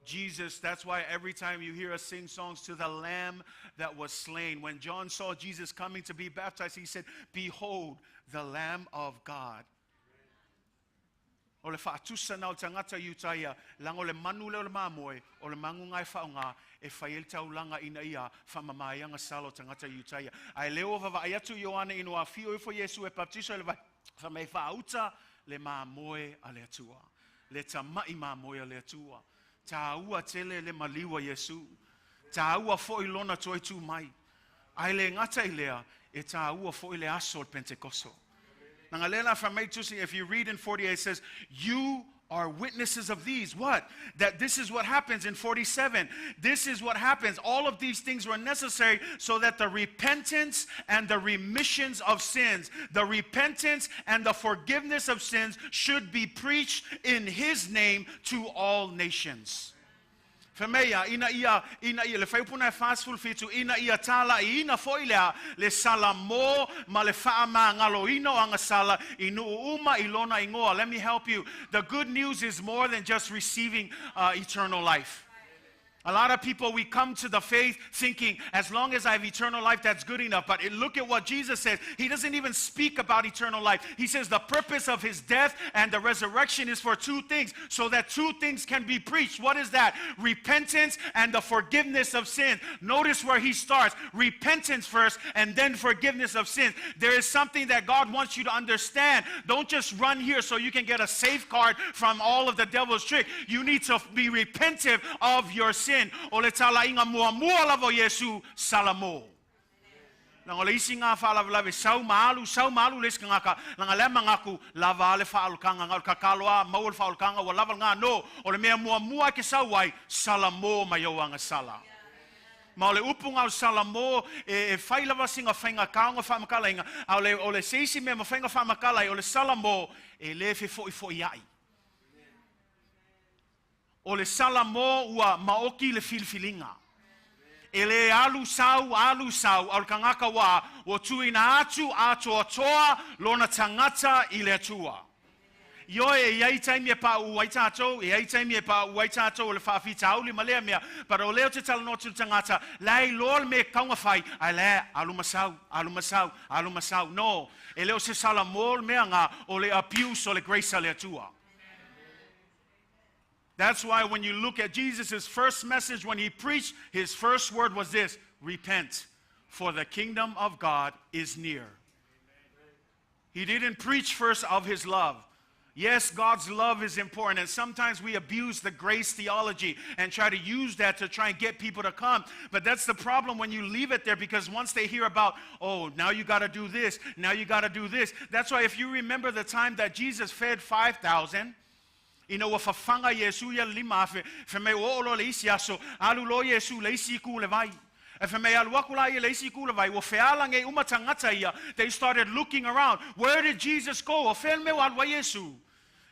Jesus, that's why every time you hear us sing songs to the Lamb that was slain. When John saw Jesus coming to be baptized, he said, behold, the Lamb of God. Ole fa tusa na tangata yutaya lang ole manule ole mamoy ole mangungai faunga e fail taulanga ina ia fa mamaya nga salo tangata yutaya ai leo va ayatu Yohana ino afio ifo Yesu e baptizo le fa me fa uta le mamoy ale atua le tamai mamoy ale atua. Taua tele le maliwa Yesu. Taua fo ilona toi tu mai. Ai le ngata ilea e taua fo ile asol Pentecosto. Nangalela from if you read in 48 it says, you are witnesses of these. What? That this is what happens in 47. This is what happens. All of these things were necessary so that the repentance and the remissions of sins, the repentance and the forgiveness of sins should be preached in his name to all nations. Femeia ina ia le faipuna fast full fitu ina ia tala ina foilea le salamo ma le faama ngalo ino anga sala inu uma ilona ingoa. Let me help you. The good news is more than just receiving eternal life. A lot of people, we come to the faith thinking, as long as I have eternal life, that's good enough. But look at what Jesus says. He doesn't even speak about eternal life. He says the purpose of his death and the resurrection is for two things, so that two things can be preached. What is that? Repentance and the forgiveness of sins. Notice where he starts. Repentance first and then forgiveness of sins. There is something that God wants you to understand. Don't just run here so you can get a safeguard from all of the devil's trick. You need to be repentive of your sin. Ole tala inga mua lavo Yesu salamo. Nang ole isi nga fa lave sau malu les ngaka nang le mangaku lava le fa alkanga ngal kakaloa maul fa alkanga wa lava nga no ole me mua ke sauai salamo mayoanga sala. Ma ole upunga salamo e fai lava singa fainga kaunga fa makala inga ole seisi me fainga fa makala ole salamo e le fo iai. O le salamo ua maoki le filfilinga. Ele alu sau, al kangaka wa, o tuina atu ato atoa, lona tangata ile atua. Yo e ai time e pa u ai tato, e ai time e pa u ai tato le fa fita uli malea mea, para o leo te tala no tu tangata, lai lol me kaunga fai, ai le alu masau. No, e leo se sala mol mea nga o le abuse o le grace le tua. That's why when you look at Jesus' first message, when he preached, his first word was this: repent, for the kingdom of God is near. He didn't preach first of his love. Yes, God's love is important, and sometimes we abuse the grace theology and try to use that to try and get people to come. But that's the problem when you leave it there, because once they hear about, oh, now you got to do this, now you got to do this. That's why if you remember the time that Jesus fed 5,000, you know, if a fanga Yesu ya lima fe me o lo le isi aso alu lo Yesu le isi ku le vai. If me alwakula ye le isi ku le vai wo fe ala nge umatangata ia, they started looking around. Where did Jesus go? O fe me wa Yesu.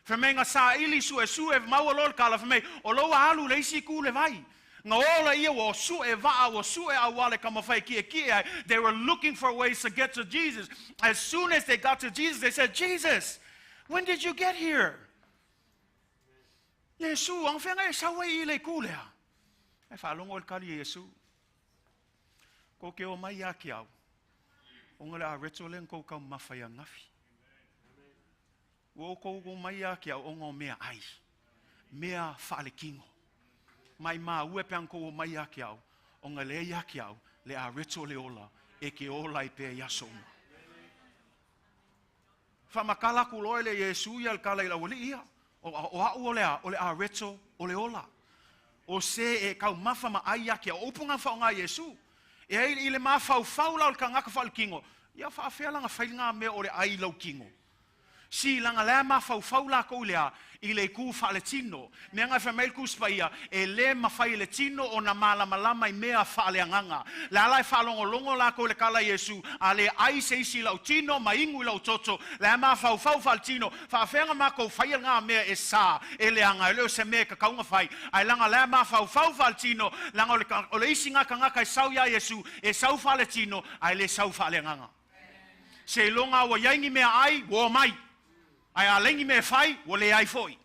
Fe me nga sa ili su e mau lo kala fe me o lo alu le isi ku le vai. Nga ola ia wo su e va wo su e awale kama fai ki. They were looking for ways to get to Jesus. As soon as they got to Jesus, they said, Jesus, when did you get here? Yesu ang fenga sa way ile kulea. E fa longo kali Yesu. Ko ke o mai akiau. Ongola retolen ko ka mafaya ngafi. Wo ko mai akiau ongo mea ai. Mea fa le kingo. Mai ma uepe ko mai akiau. Onga le akiau le a retole ola e ke ola I pe yaso. Fa makala ku loile Yesu ya kala ila woli ia. O le a reto o le ola. O se e kau mafa ma aia ki a opunga whao ngā Yesu. E hei le ma whau lau ka ngaka whao kingo. Ia wha awhia langa whailanga mea o le ai lau kingo. Si langa lea ma whau la kou lea I le ku wha le tino. Mea ngai wha meil ku spaia e le ma whai le tino o na malama I mea wha le anganga. Le alai wha longo la kou le kala Yesu. A le ai se isi lau tino ma ingu lau toto. Le ma whau wha le tino. Wha awhenga ma kou whai ngā mea e sa. E le anga e leo se mea ka kaunga whai. Ai langa le ma whau wha le tino. Langa o le isi ngā ka ngaka e sau ya Yesu. E sau wha le tino. Ai le sau wha le anganga. Se longa wa yaingi mea ai wo mai. Ai alengi me fai wo le ai foi.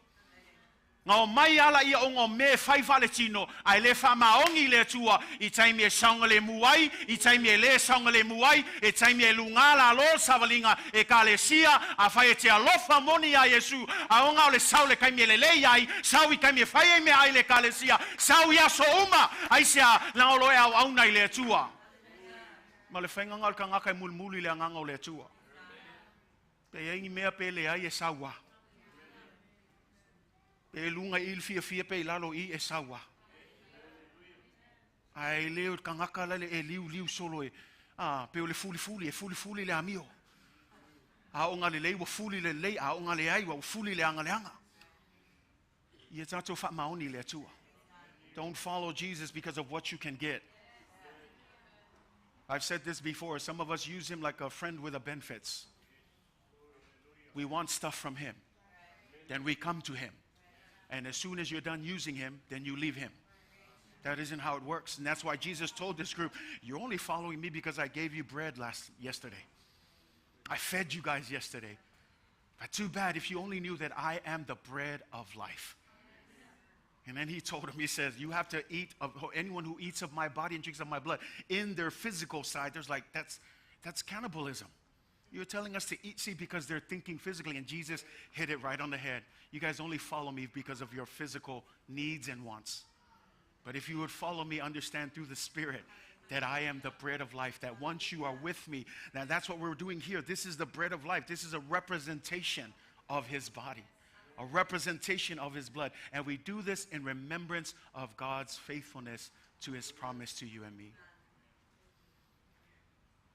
Nga o mai ala ia ongo me fai fale tino. Ai le fa maongi le tua. I taimi e saunga le muai. I taimi e le saunga le muai. E taimi e lungala lo savalinga. E ka le sia. A fai e te alofa moni a Yesu. A onga o le sau le kaimi e le le ai. Sau I kaimi e fai e me ai le ka le sia. Sau ia so uma. Ai sea langolo e au auna I le tua. Ma le whainga ngal ka ngaka e mulmuli le anganga o le tua. Pe ingi mea pe le ai e sawa. Pe lunga il fia pe lalo I e sawa. Ai leo kangaka lale e liu solo e. Pe o le fuli le amio. A onga le lei wa fuli le lei. A onga le ai wa fuli le anga le anga. Ia tato fa maoni le atua. Don't follow Jesus because of what you can get. I've said this before. Some of us use him like a friend with a benefits. We want stuff from him. Then we come to him. And as soon as you're done using him, then you leave him. That isn't how it works. And that's why Jesus told this group, you're only following me because I gave you bread yesterday. I fed you guys yesterday. But too bad if you only knew that I am the bread of life. And then he told him, he says, you have to eat of anyone who eats of my body and drinks of my blood. In their physical side, there's like, that's cannibalism. You're telling us to eat, see, because they're thinking physically, and Jesus hit it right on the head. You guys only follow me because of your physical needs and wants. But if you would follow me, understand through the Spirit that I am the bread of life, that once you are with me, now that's what we're doing here. This is the bread of life. This is a representation of his body, a representation of his blood. And we do this in remembrance of God's faithfulness to his promise to you and me.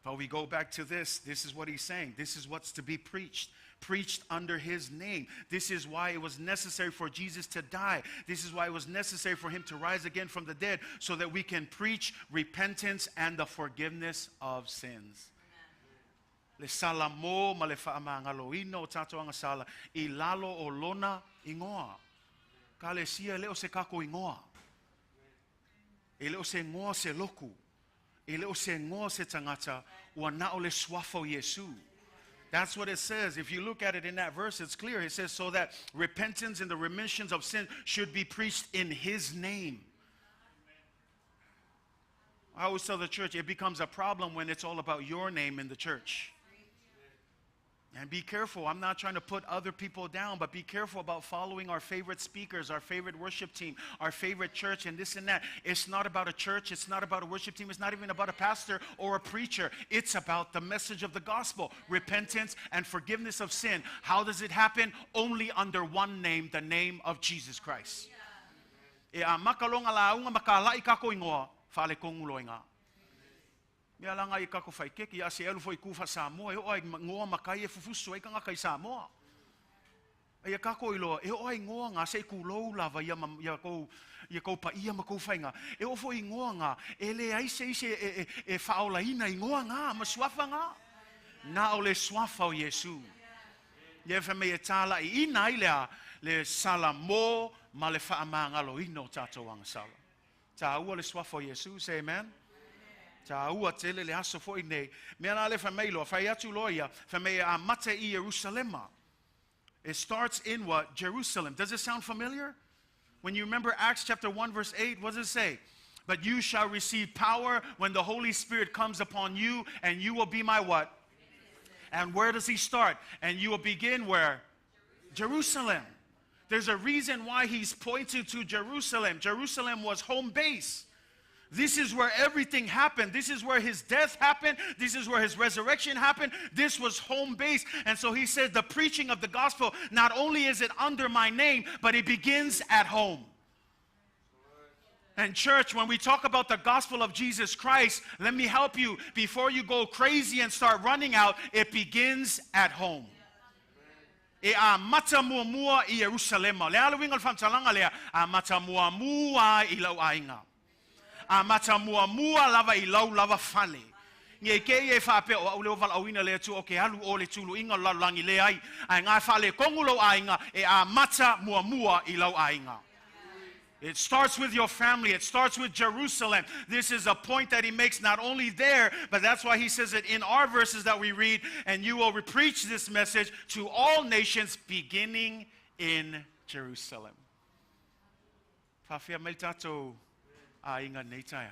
But we go back to this. This is what he's saying. This is what's to be preached. Preached under his name. This is why it was necessary for Jesus to die. This is why it was necessary for him to rise again from the dead, so that we can preach repentance and the forgiveness of sins. Le sala mo ma le whaamangalo ino o tato anga sala I lalo o lona ingoa. Ka le sia leo se kako ingoa. E leo se ngoa se loku. E leo se ngoa se tangata ua na o le swafo Yesu. That's what it says. If you look at it in that verse, it's clear. It says, so that repentance and the remissions of sin should be preached in his name. I always tell the church, it becomes a problem when it's all about your name in the church. And be careful. I'm not trying to put other people down, but be careful about following our favorite speakers, our favorite worship team, our favorite church, and this and that. It's not about a church. It's not about a worship team. It's not even about a pastor or a preacher. It's about the message of the gospel, repentance and forgiveness of sin. How does it happen? Only under one name, the name of Jesus Christ. Mea langa I kako whaikeki, a se elu foi kufa Samoa, e oai ngoa makai e fufusu e kanga kai Samoa. E kako ilo, e oai ngoa ngā se kulou lava ia kou pa ia ma kou whainga. E o foi ngoa ngā, e le aise e whaolaina I ngoa ngā, ma suafa ngā. Nā o le suafa o Yesu. Ie whame e tāla I ina I lea le sala mō ma le whaamangalo ino tātou anga sala. Tā ua le suafa o Yesu, say amen. Ta ua tele le aso foi nei. Mea na le whameilo, whai atu loia, whamei a mate I Jerusalema. It starts in what? Jerusalem. Does it sound familiar? When you remember Acts chapter 1 verse 8, what does it say? But you shall receive power when the Holy Spirit comes upon you, and you will be my what? And where does he start? And you will begin where? Jerusalem. There's a reason why he's pointing to Jerusalem. Jerusalem was home base. This is where everything happened. This is where his death happened. This is where his resurrection happened. This was home base. And so he said the preaching of the gospel, not only is it under my name, but it begins at home. And church, when we talk about the gospel of Jesus Christ, let me help you. Before you go crazy and start running out, it begins at home. E a mata mua mua I Jerusalema. Le ala wingal whamtalanga lea, a mata mua mua I lau ainga. A mata mua mua lava I lau lava fale. Nge ke e whape o au leo wala awina lea tu o ke halu o le tulu inga lalangi le ai. Ai ngā whale kongulo ainga e a mata mua mua I lau ainga. It starts with your family. It starts with Jerusalem. This is a point that he makes not only there, but that's why he says it in our verses that we read, and you will preach this message to all nations beginning in Jerusalem. Whawhia mai tātou a inga nei taia.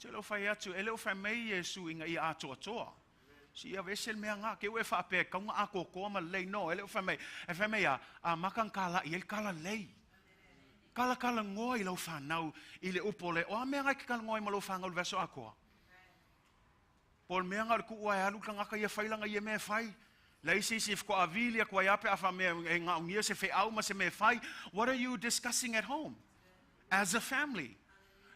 Te leo whai atu, e leo whai mei Yesu inga I atoa toa. Si ia vesel mea ngā, ke ue whape kaunga ako koa ma lei no, e leo whai mei, a makan kala I el kala lei. Kala ngoa I lau whanau I le upole, o a mea ngai ke kala ngoa I ma lau whangau le veso akoa. Pol mea ngā ku ua e alu ka ngaka ia whailanga ia mea whai. Leisi si ko avili a kua iape afa mea ngā ungia se whai au ma se mea whai. What are you discussing at home? As a family.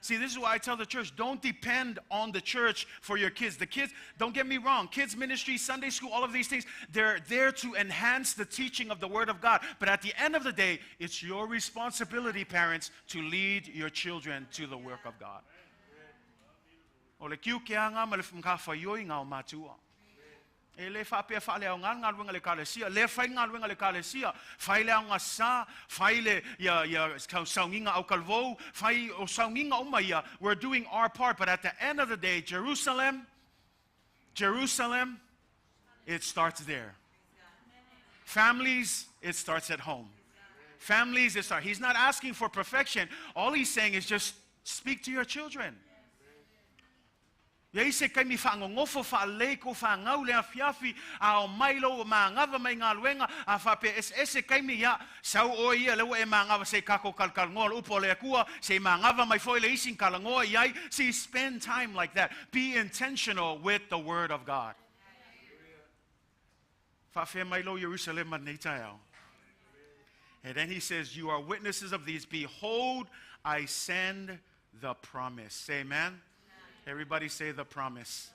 See, this is why I tell the church, don't depend on the church for your kids. The kids, don't get me wrong, kids ministry, Sunday school, all of these things, they're there to enhance the teaching of the Word of God. But at the end of the day, it's your responsibility, parents, to lead your children to the work of God. Ole kiu ke anga ma le mkafa yoi ngā o matua. E le whapea whale au ngā luenga le kalesia. Le whai ngā luenga le kalesia. Whai le au ngā sā. Whai le saunginga au kalvou. Whai o saunginga o maia. We're doing our part. But at the end of the day, Jerusalem, it starts there. Families, it starts at home. Families, it starts. He's not asking for perfection. All he's saying is just speak to your children. Ia se kai mi whaangongofo whaalei ko whaangau lea whiawhi a o mailo o maangava mai ngā luenga a whape ese kai mi ia sau o ia lewa e maangava se kako kalkalngoa upo lea kua se maangava mai foi le isin kalangoa iai. See, spend time like that. Be intentional with the Word of God. Whawhia mailo Jerusalem ma nei tai au. And then he says, you are witnesses of these. Behold, I send the promise. Say amen. Everybody say the promise.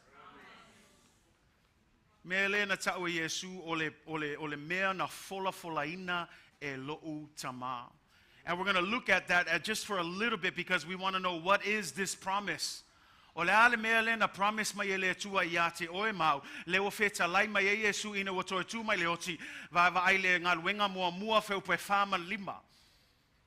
Mea le na tau e Yesu ole mea na fola ina e lo'u tama. And we're going to look at that just for a little bit because we want to know what is this promise. Ole ale mea le na promise mai ele tua ia te oe mau. Leo feta lai mai e Yesu ina watoe tu mai leoti. Va ai le ngā luenga mua feu pe whama lima.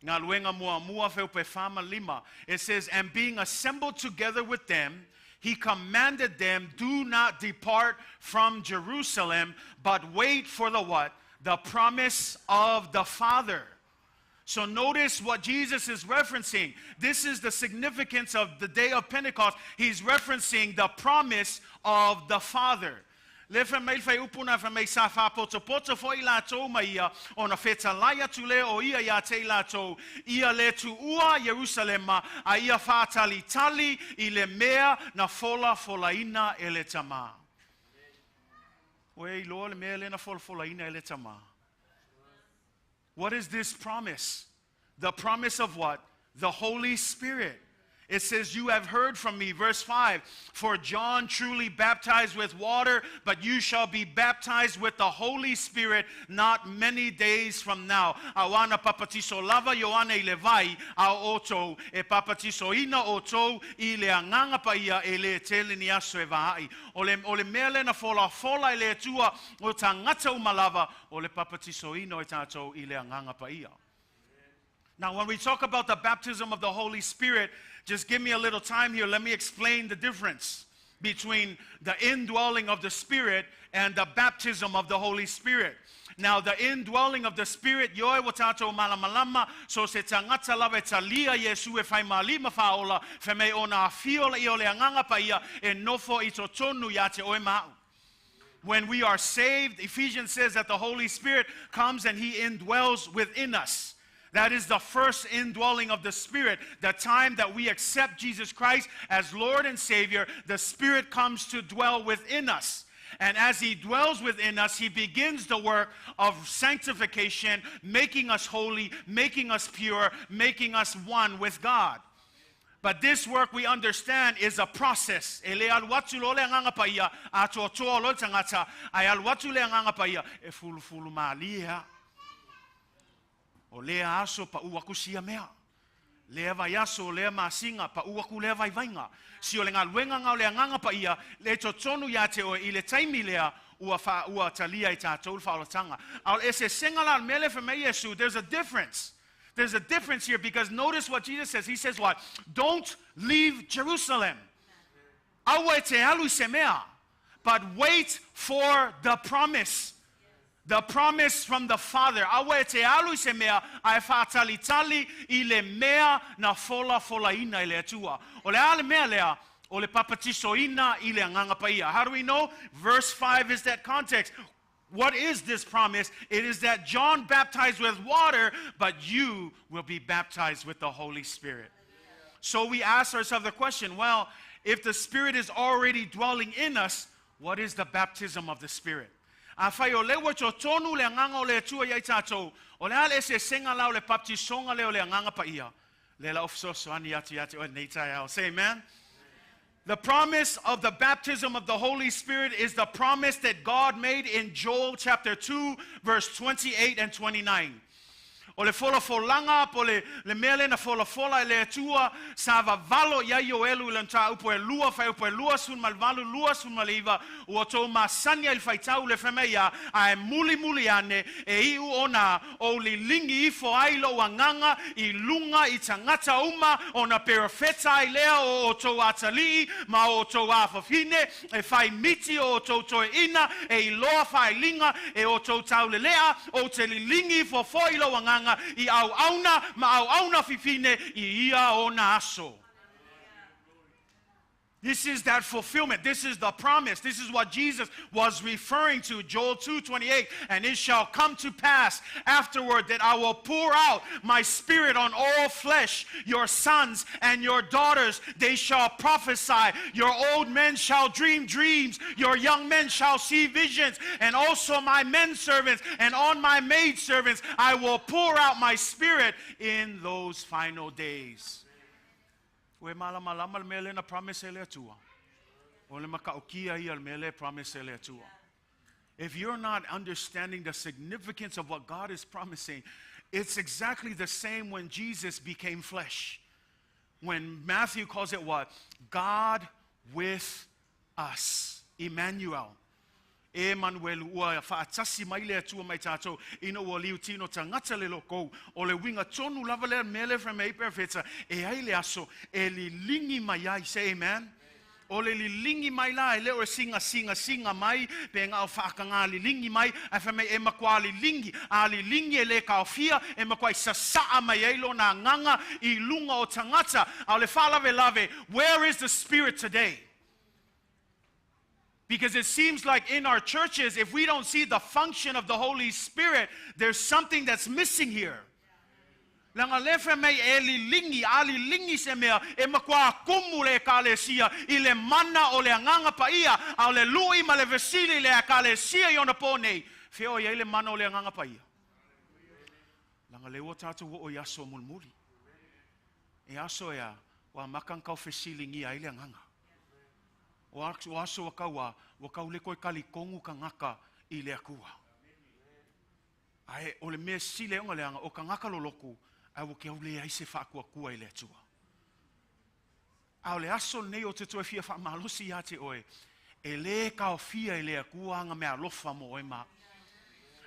Ngā luenga mua feu pe whama lima. It says, and being assembled together with them, he commanded them, do not depart from Jerusalem, but wait for the what? The promise of the Father. So notice what Jesus is referencing. This is the significance of the day of Pentecost. He's referencing the promise of the Father. Le famei fai upuna famei sa fa poto foi la tau maia ona feta laia tule o ia ya te la tau ia le tu ua Jerusalema a ia fa tali I le mea na fola ina ele tama. Wei lo le mea le na fola ina ele tama. What is this promise? The promise of what? The Holy Spirit. It says, you have heard from me, verse 5, for John truly baptized with water, but you shall be baptized with the Holy Spirit not many days from now. Awana papatiso lava yoane levai a oto, e papatiso ina oto, I le anganga pa ia e le tele ni aso e vahai. Ole mele na fola ele tua o tangata umalava, ole papatiso ino e tato I le anganga pa ia. Now, when we talk about the baptism of the Holy Spirit, just give me a little time here. Let me explain the difference between the indwelling of the Spirit and the baptism of the Holy Spirit. Now, the indwelling of the Spirit, yoe watato malamalama, so se tangata lava talia Yesu e fai malima faola, fe me ona fiola I ole anganga pa ia, e nofo itotonu yate oe mau. When we are saved, Ephesians says that the Holy Spirit comes and He indwells within us. That is the first indwelling of the Spirit. The time that we accept Jesus Christ as Lord and Savior, the Spirit comes to dwell within us. And as He dwells within us, He begins the work of sanctification, making us holy, making us pure, making us one with God. But this work, we understand, is a process. Ele alwatu lo le nganga pa ia, ato toa lo tangata, ai alwatu le nganga pa ia, e fulu malia. O lea aso pa uaku sia mea. Lea vai aso lea masinga pa uaku lea vai vainga. Si o le ngā luenga ngau lea nganga pa ia, le totonu ya te o I le taimi lea ua talia I tātou whaolatanga. Al ese sengala mele for me Yesu, there's a difference. There's a difference here because notice what Jesus says. He says what? Don't leave Jerusalem. Awe te alu se mea. But wait for the promise. The promise from the Father. Awe te alu se mea, ai whaatalitali I le mea na fola ina I le atua. O le ale mea lea, o le papatiso ina I le anganga paia. How do we know? Verse 5 is that context. What is this promise? It is that John baptized with water, but you will be baptized with the Holy Spirit. So we ask ourselves the question, well, if the Spirit is already dwelling in us, what is the baptism of the Spirit? A fai o le wacho tonu le nganga o le tua yai tātou. O le ale se senga lau le baptisonga le o le nganga pa ia. Le la ofsoso ani yati o neitai au. Say amen. The promise of the baptism of the Holy Spirit is the promise that God made in Joel chapter 2, verse 28 and 29. O le folanga po le mele na fola le tua sa valo ya yo elu le nta upo e lua fai upo e lua sun malvalu lua sun maliva o to masanya il faitau le femeia a muli ane e iu ona o li lingi ifo ailo wanganga I lunga I tangata uma ona perfeta I lea o to atali ma o to afafine e fai miti o to ina e loa fai linga e o to taulelea o te lingi ifo foilo wanganga I au auna ma au auna fifine I ia ona aso. This is that fulfillment. This is the promise. This is what Jesus was referring to, Joel 2:28. And it shall come to pass afterward that I will pour out my spirit on all flesh. Your sons and your daughters, they shall prophesy. Your old men shall dream dreams. Your young men shall see visions. And also my men servants and on my maid servants, I will pour out my spirit in those final days. We malama mele na promise ele atua. Ole makaukia I al mele promise ele atua. If you're not understanding the significance of what God is promising, it's exactly the same when Jesus became flesh. When Matthew calls it what? God with us. Emmanuel. Emmanuel ua faatasi mai le atua mai tātou ina ua liu tino tangata le loko o le winga tonu lava le mele from a perfecta e ai le aso e li lingi mai ai. Say amen. O le lilingi mai la, leo e singa mai, pe ngā o whaakanga lilingi mai, a whamei e makua lilingi, a lilingi e le kaofia, e makua I sasaa mai eilo na nganga I lunga o tangata, a le whalave, where is the Spirit today? Because it seems like in our churches, if we don't see the function of the Holy Spirit, there's something that's missing here. Langa lefe mei e lilingi se mea, e makua kumu le kalesia, I le mana o le anganga pa ia, au le lui ma le vesili le kalesia I ona ponei, feo ia le mana o le anganga pa ia. Langa lewa tatu o yaso mulmuli. E aso ea, wa makang kau vesili ngi ai le anganga. O aso wakau le koe kalikongu ka ngaka I le akua. Ai, o le mea sile onga leanga, o ka ngaka loloku, ai wo ke au le ai se whaakua I le atua. Au le aso nei o te toe fia whaamalosi ia te oe, e le kao fia I le akua anga mea lofa mo e ma.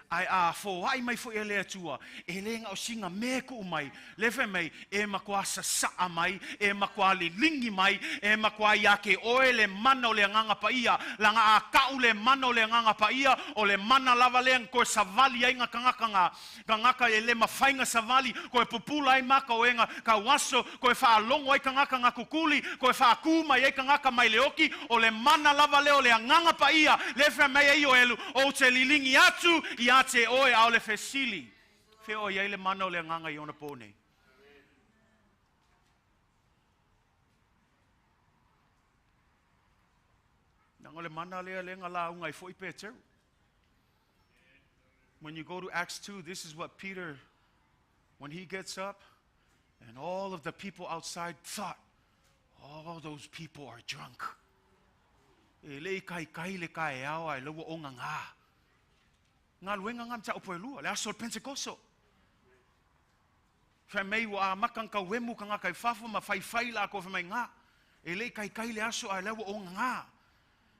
Ai a fo ai mai fo ele atua e le nga o singa me ko mai lefe mai e makua sa mai e makua lingi mai e makua ia ke oele mana o le nganga pa ia langa a kau le mana o le nganga pa ia o le mana lava le ko savali ai nga kangaka e le mafainga savali ko e pupula ai maka o enga ka waso ko e fa longo ai kangaka kukuli ko e fa ku mai ai kangaka mai leoki o le mana lava le o le nganga pa ia lefe mai ai o elu o te lilingi atu ia te oe au le fesili. Feo ia le mana o le nganga I ona pone. Nanga le mana le nga la unga I foi Peter. When you go to Acts 2, this is what Peter, when he gets up, and all of the people outside thought, all those people are drunk. E le kai le kai au ai lewa o nganga. Ngā luenga ngam ta opo elua, le aso Pentecost. Whai mei wa makang ka wemu ka ngā kai whafo ma whai la ko whai ngā. E le kai le aso ai lewa o ngā.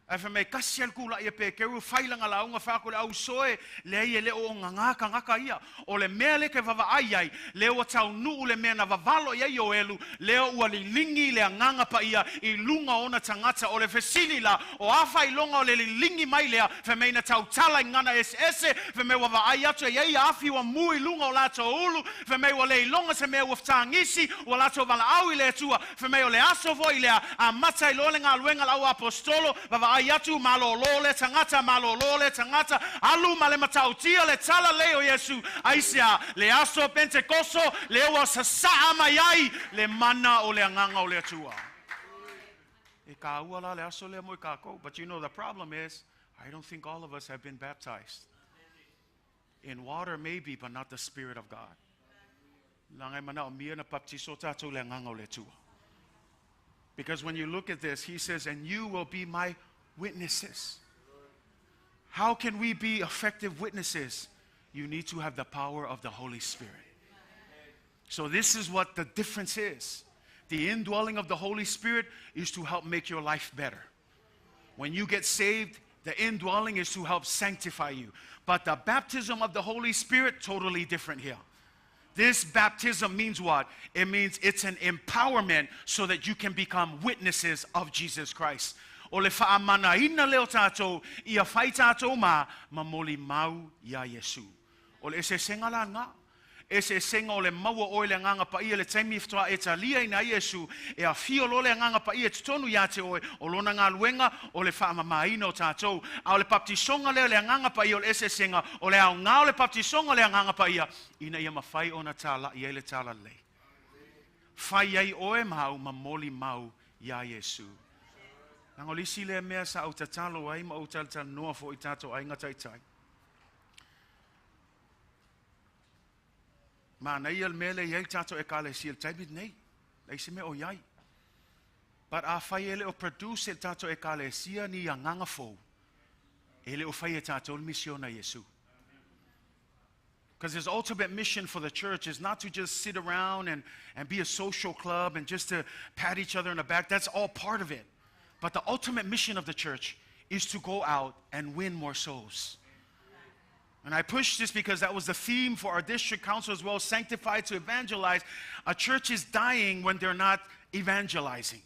Ai whai mei kasi al kula ia pe keru whailanga la unga whako le au soe le ia le o ngā ka ngaka ia. O le mea le ke wawa ai leo tau nuu le mea na wawalo ia I o elu leo ua li lingi le nganga pa ia I lunga ona tangata o le fesili la o awha I longa o le lingi mai lea whai mei na tau tala I ngana ese whai mei wawa ai atu ia ia afi wa mui lunga o lato ulu whai mei wa le longa se mea uaftangisi o lato wala au I le atua whai mei o le aso vo I lea a mata I lole ngā luenga lau apostolo wawa ai atu malolo le tangata alu male matautia le tala leo Yesu aisia le aso Pentecosto le wa sasaa mai ai le mana o le nganga o le atua e ka ua la le aso le mo ka ko but you know the problem is I don't think all of us have been baptized in water maybe but not the Spirit of God langai mana o mia na baptiso tatou le nganga o le atua because when you look at this he says and you will be my witnesses. How can we be effective witnesses? You need to have the power of the Holy Spirit. So this is what the difference is. The indwelling of the Holy Spirit is to help make your life better. When you get saved, the indwelling is to help sanctify you. But the baptism of the Holy Spirit, totally different here. This baptism means what? It means it's an empowerment so that you can become witnesses of Jesus Christ. O le whaamana ina leo tātou, ia whai tātou moli mau ia Yesu. O le ese senga la ngā. Ese senga o le maua o le nganga pa ia le taimi ftoa e talia ina Yesu. E a fio lo le nganga pa ia tutonu ia te oe. O lona ngā luenga o le whaamama ina o tātou. A o le baptisonga leo le nganga pa ia o le ese senga. O le au ngā o le baptisonga le nganga pa ia. Ina ia mawhai o na tala, ia le tala lei. Whai ai oe mau moli mau ia Yesu. Nang olisi le mea sa au tatalo ai ma au tatalo noa fo I tato ai ngatai tai. Ma nei al mele iai tato e kale si el taibit nei. Nei se me o iai. But a fai ele o produce el tato e kale sia ni a nganga fo. Ele o fai e tato il misiona Yesu. Because his ultimate mission for the church is not to just sit around and be a social club and just to pat each other in the back. That's all part of it. But the ultimate mission of the church is to go out and win more souls. And I push this because that was the theme for our district council as well, sanctified to evangelize. A church is dying when they're not evangelizing.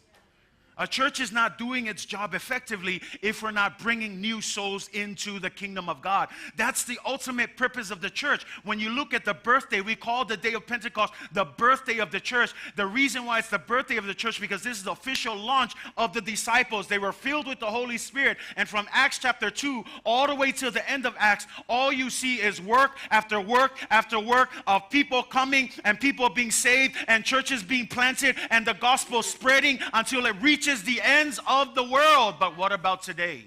A church is not doing its job effectively if we're not bringing new souls into the kingdom of God. That's the ultimate purpose of the church. When you look at the birthday, we call the day of Pentecost the birthday of the church. The reason why it's the birthday of the church, because this is the official launch of the disciples. They were filled with the Holy Spirit. And from Acts chapter 2 all the way to the end of Acts, all you see is work after work after work of people coming and people being saved and churches being planted and the gospel spreading until it reaches the ends of the world. But what about today?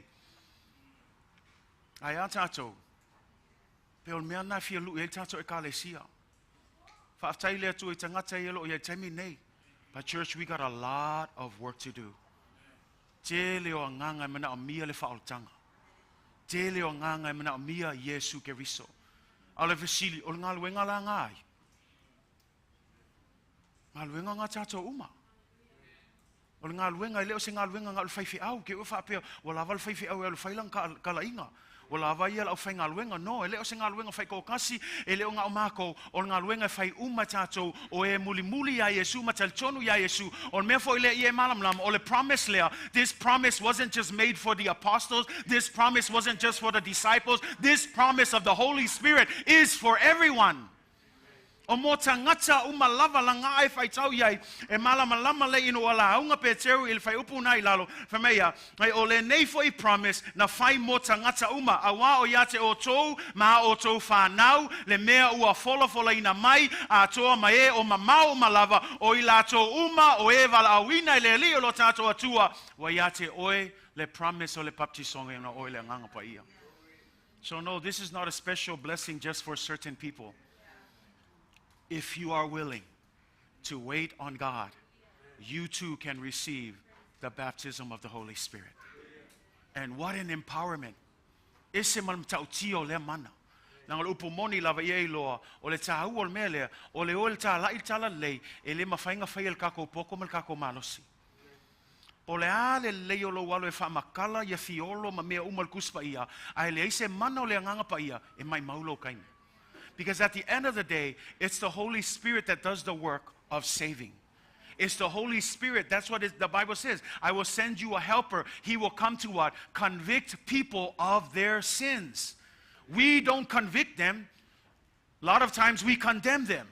Ai tato. Peol mea na fia lu e tato e kalesia. Whaatai lea tu e tangata e lo e temi nei. But church, we got a lot of work to do. Te leo nganga mana o mia le whaoltanga. Te leo nganga mana o mia Yesu Keriso. Ale vesili o ngā luenga la ngai. Ngā luenga ngā tato uma. O ngā luenga leo se ngā luenga ngā luwhaifi au. Ke ua whapea, o lava luwhaifi au e luwhailang ka lainga. O lava ia lau whai ngā luenga. No, e leo se ngā luenga whai kokasi. E leo ngā o mako, o ngā luenga whai uma tato. O e muli muli ya Yesu, matal tonu ya Yesu. O mea fo ile ie malam o le promise lea. This promise wasn't just made for the apostles. This promise wasn't just for the disciples. This promise of the Holy Spirit is for everyone. O mo tangata uma lava langa ai fai tau iai e malama le ino ala aunga pe teu il fai upu nai lalo whamea ai o le nei foi promise na fai mo tangata uma awa o iate o tou ma o tou whanau le mea ua fola ina mai a toa mai o mamau malava o ilato uma o e vala awina le li o lo tato atua wa iate oe le promise o le baptisonga na oe le nganga pa ia. So no, this is not a special blessing just for certain people. If you are willing to wait on God, you too can receive the baptism of the Holy Spirit. And what an empowerment. Ese man tautio le mana. Nang upo moni lava ye loa o le tahu o mele o le ol ta la itala le ele mafainga fail kako poko mal kako malosi. O le ale le o lo walo e fa makala ya fiolo ma mea umal kuspa ia. Ai le ise mana o le nganga pa ia e mai maulo kaina. Because at the end of the day, it's the Holy Spirit that does the work of saving. It's the Holy Spirit. That's what the Bible says. I will send you a helper. He will come to what? Convict people of their sins. We don't convict them. A lot of times we condemn them.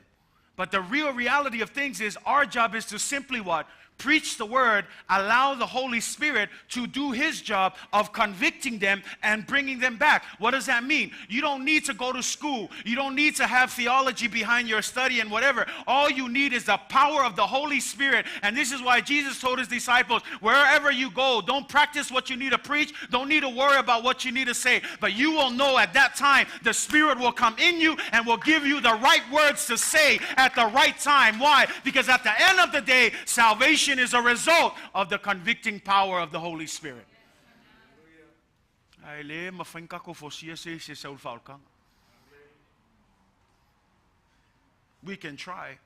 But the real reality of things is our job is to simply what? Preach the word, allow the Holy Spirit to do his job of convicting them and bringing them back. What does that mean? You don't need to go to school. You don't need to have theology behind your study and whatever. All you need is the power of the Holy Spirit. And this is why Jesus told his disciples, wherever you go, don't practice what you need to preach. Don't need to worry about what you need to say. But you will know at that time the Spirit will come in you and will give you the right words to say at the right time. Why? Because at the end of the day, salvation is a result of the convicting power of the Holy Spirit. We can try,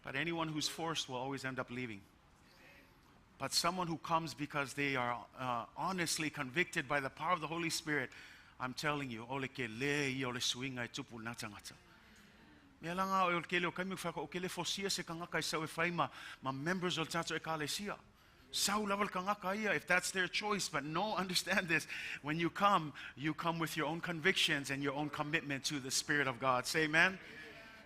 but anyone who's forced will always end up leaving. But someone who comes because they are honestly convicted by the power of the Holy Spirit, I'm telling you, ole ke le ole swinga tupu natangata. Melanga o kele o kami faka o kele fosia se kanga kai sa e faima ma members of tato e kalesia. Sau level kanga ia if that's their choice, but no, understand this. When you come with your own convictions and your own commitment to the Spirit of God. Say amen.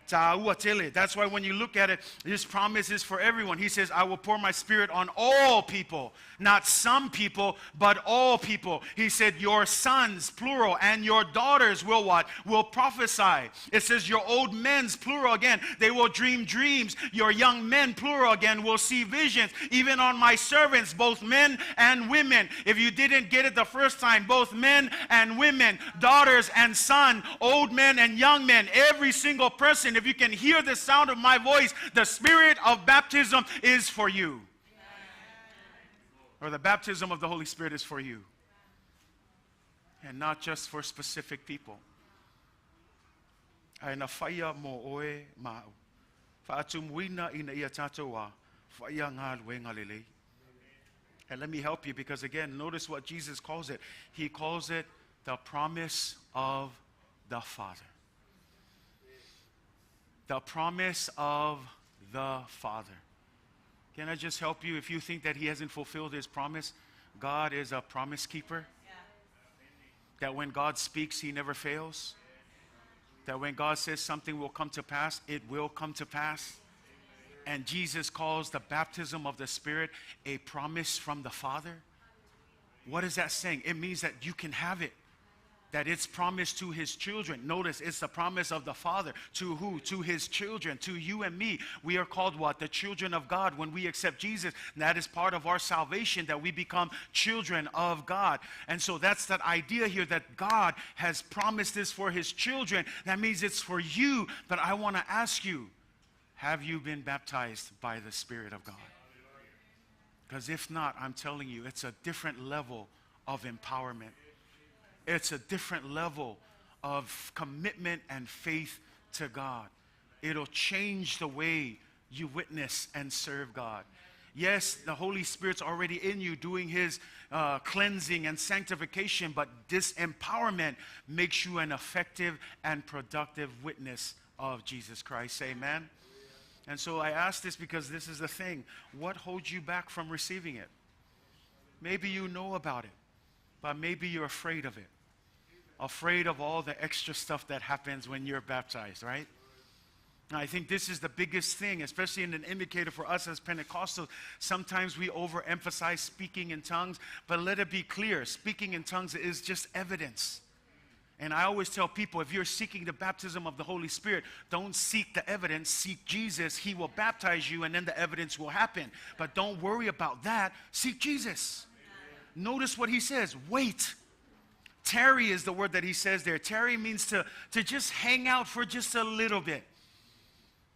That's why when you look at it, his promise is for everyone. He says, I will pour my Spirit on all people. Not some people, but all people. He said, your sons, plural, and your daughters will what? Will prophesy. It says, your old men's, plural again, they will dream dreams. Your young men, plural again, will see visions. Even on my servants, both men and women. If you didn't get it the first time, both men and women, daughters and sons, old men and young men, every single person. If you can hear the sound of my voice, the Spirit of baptism is for you. Or the baptism of the Holy Spirit is for you. And not just for specific people. Ai na faya mo oe mau. Fa'atumuina ina ia tatoa. Faya ngā luenga lele. And let me help you because again, notice what Jesus calls it. He calls it the promise of the Father. The promise of the Father. Can I just help you if you think that he hasn't fulfilled his promise? God is a promise keeper. That when God speaks, he never fails. That when God says something will come to pass, it will come to pass. And Jesus calls the baptism of the Spirit a promise from the Father. What is that saying? It means that you can have it. That it's promised to his children. Notice, it's the promise of the Father. To who? To his children. To you and me. We are called what? The children of God when we accept Jesus. And that is part of our salvation, that we become children of God. And so that's that idea here that God has promised this for his children. That means it's for you. But I want to ask you, have you been baptized by the Spirit of God? Because if not, I'm telling you, it's a different level of empowerment. It's a different level of commitment and faith to God. It'll change the way you witness and serve God. Yes, the Holy Spirit's already in you doing his cleansing and sanctification, but this empowerment makes you an effective and productive witness of Jesus Christ. Amen. And so I ask this because this is the thing. What holds you back from receiving it? Maybe you know about it, but maybe you're afraid of it. Afraid of all the extra stuff that happens when you're baptized, right? Now, I think this is the biggest thing, especially in an indicator for us as Pentecostals. Sometimes we overemphasize speaking in tongues, but let it be clear, speaking in tongues is just evidence. And I always tell people, if you're seeking the baptism of the Holy Spirit, don't seek the evidence, seek Jesus. He will baptize you and then the evidence will happen. But don't worry about that. Seek Jesus. Notice what he says, wait. Tarry is the word that he says there. Tarry means to just hang out for just a little bit.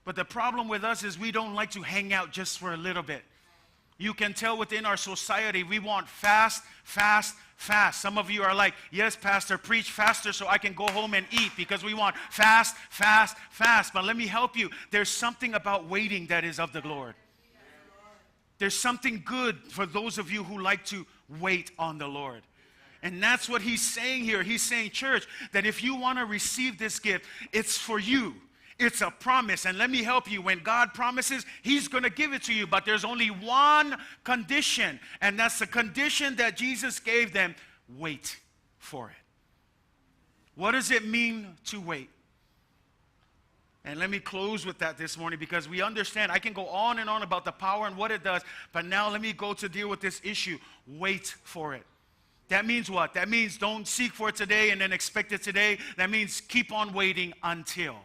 But the problem with us is we don't like to hang out just for a little bit. You can tell within our society, we want fast, fast, fast. Some of you are like, yes, Pastor, preach faster so I can go home and eat, because we want fast, fast, fast. But let me help you. There's something about waiting that is of the Lord. There's something good for those of you who like to wait on the Lord. And that's what he's saying here. He's saying, church, that if you want to receive this gift, it's for you. It's a promise. And let me help you. When God promises, he's going to give it to you. But there's only one condition. And that's the condition that Jesus gave them. Wait for it. What does it mean to wait? And let me close with that this morning, because we understand. I can go on and on about the power and what it does. But now let me go to deal with this issue. Wait for it. That means what? That means don't seek for it today and then expect it today. That means keep on waiting until.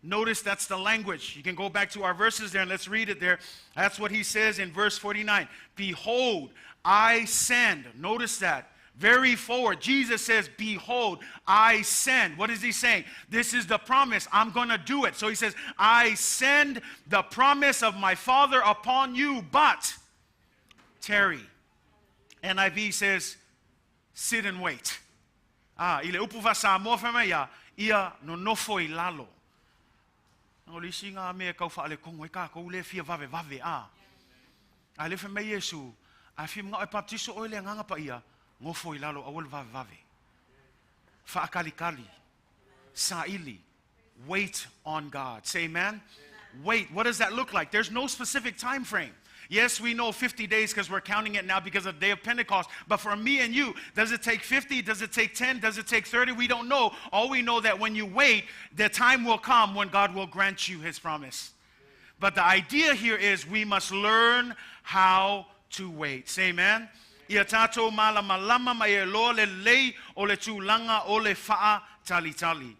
Notice that's the language. You can go back to our verses there and let's read it there. That's what he says in verse 49. Behold, I send. Notice that. Very forward. Jesus says, behold, I send. What is he saying? This is the promise. I'm going to do it. So he says, I send the promise of my Father upon you, but tarry. NIV says, sit and wait. Ile upuva sa mo fema ya ia no nofo ilalo. No lisinga me kau fa ale kongwe ka ko le fia vave vave a. Ale fema Yesu, afim nga baptiso o le nganga pa ia ngofo ilalo awol vave vave. Fa akali kali. Sa ili. Wait on God. Say amen. Wait. What does that look like? There's no specific time frame. Yes, we know 50 days because we're counting it now because of the day of Pentecost. But for me and you, does it take 50? Does it take 10? Does it take 30? We don't know. All we know that when you wait, the time will come when God will grant you his promise. But the idea here is we must learn how to wait. Say amen. Ia tato malama mai lo le lei o le tulanga o le faa tali tali.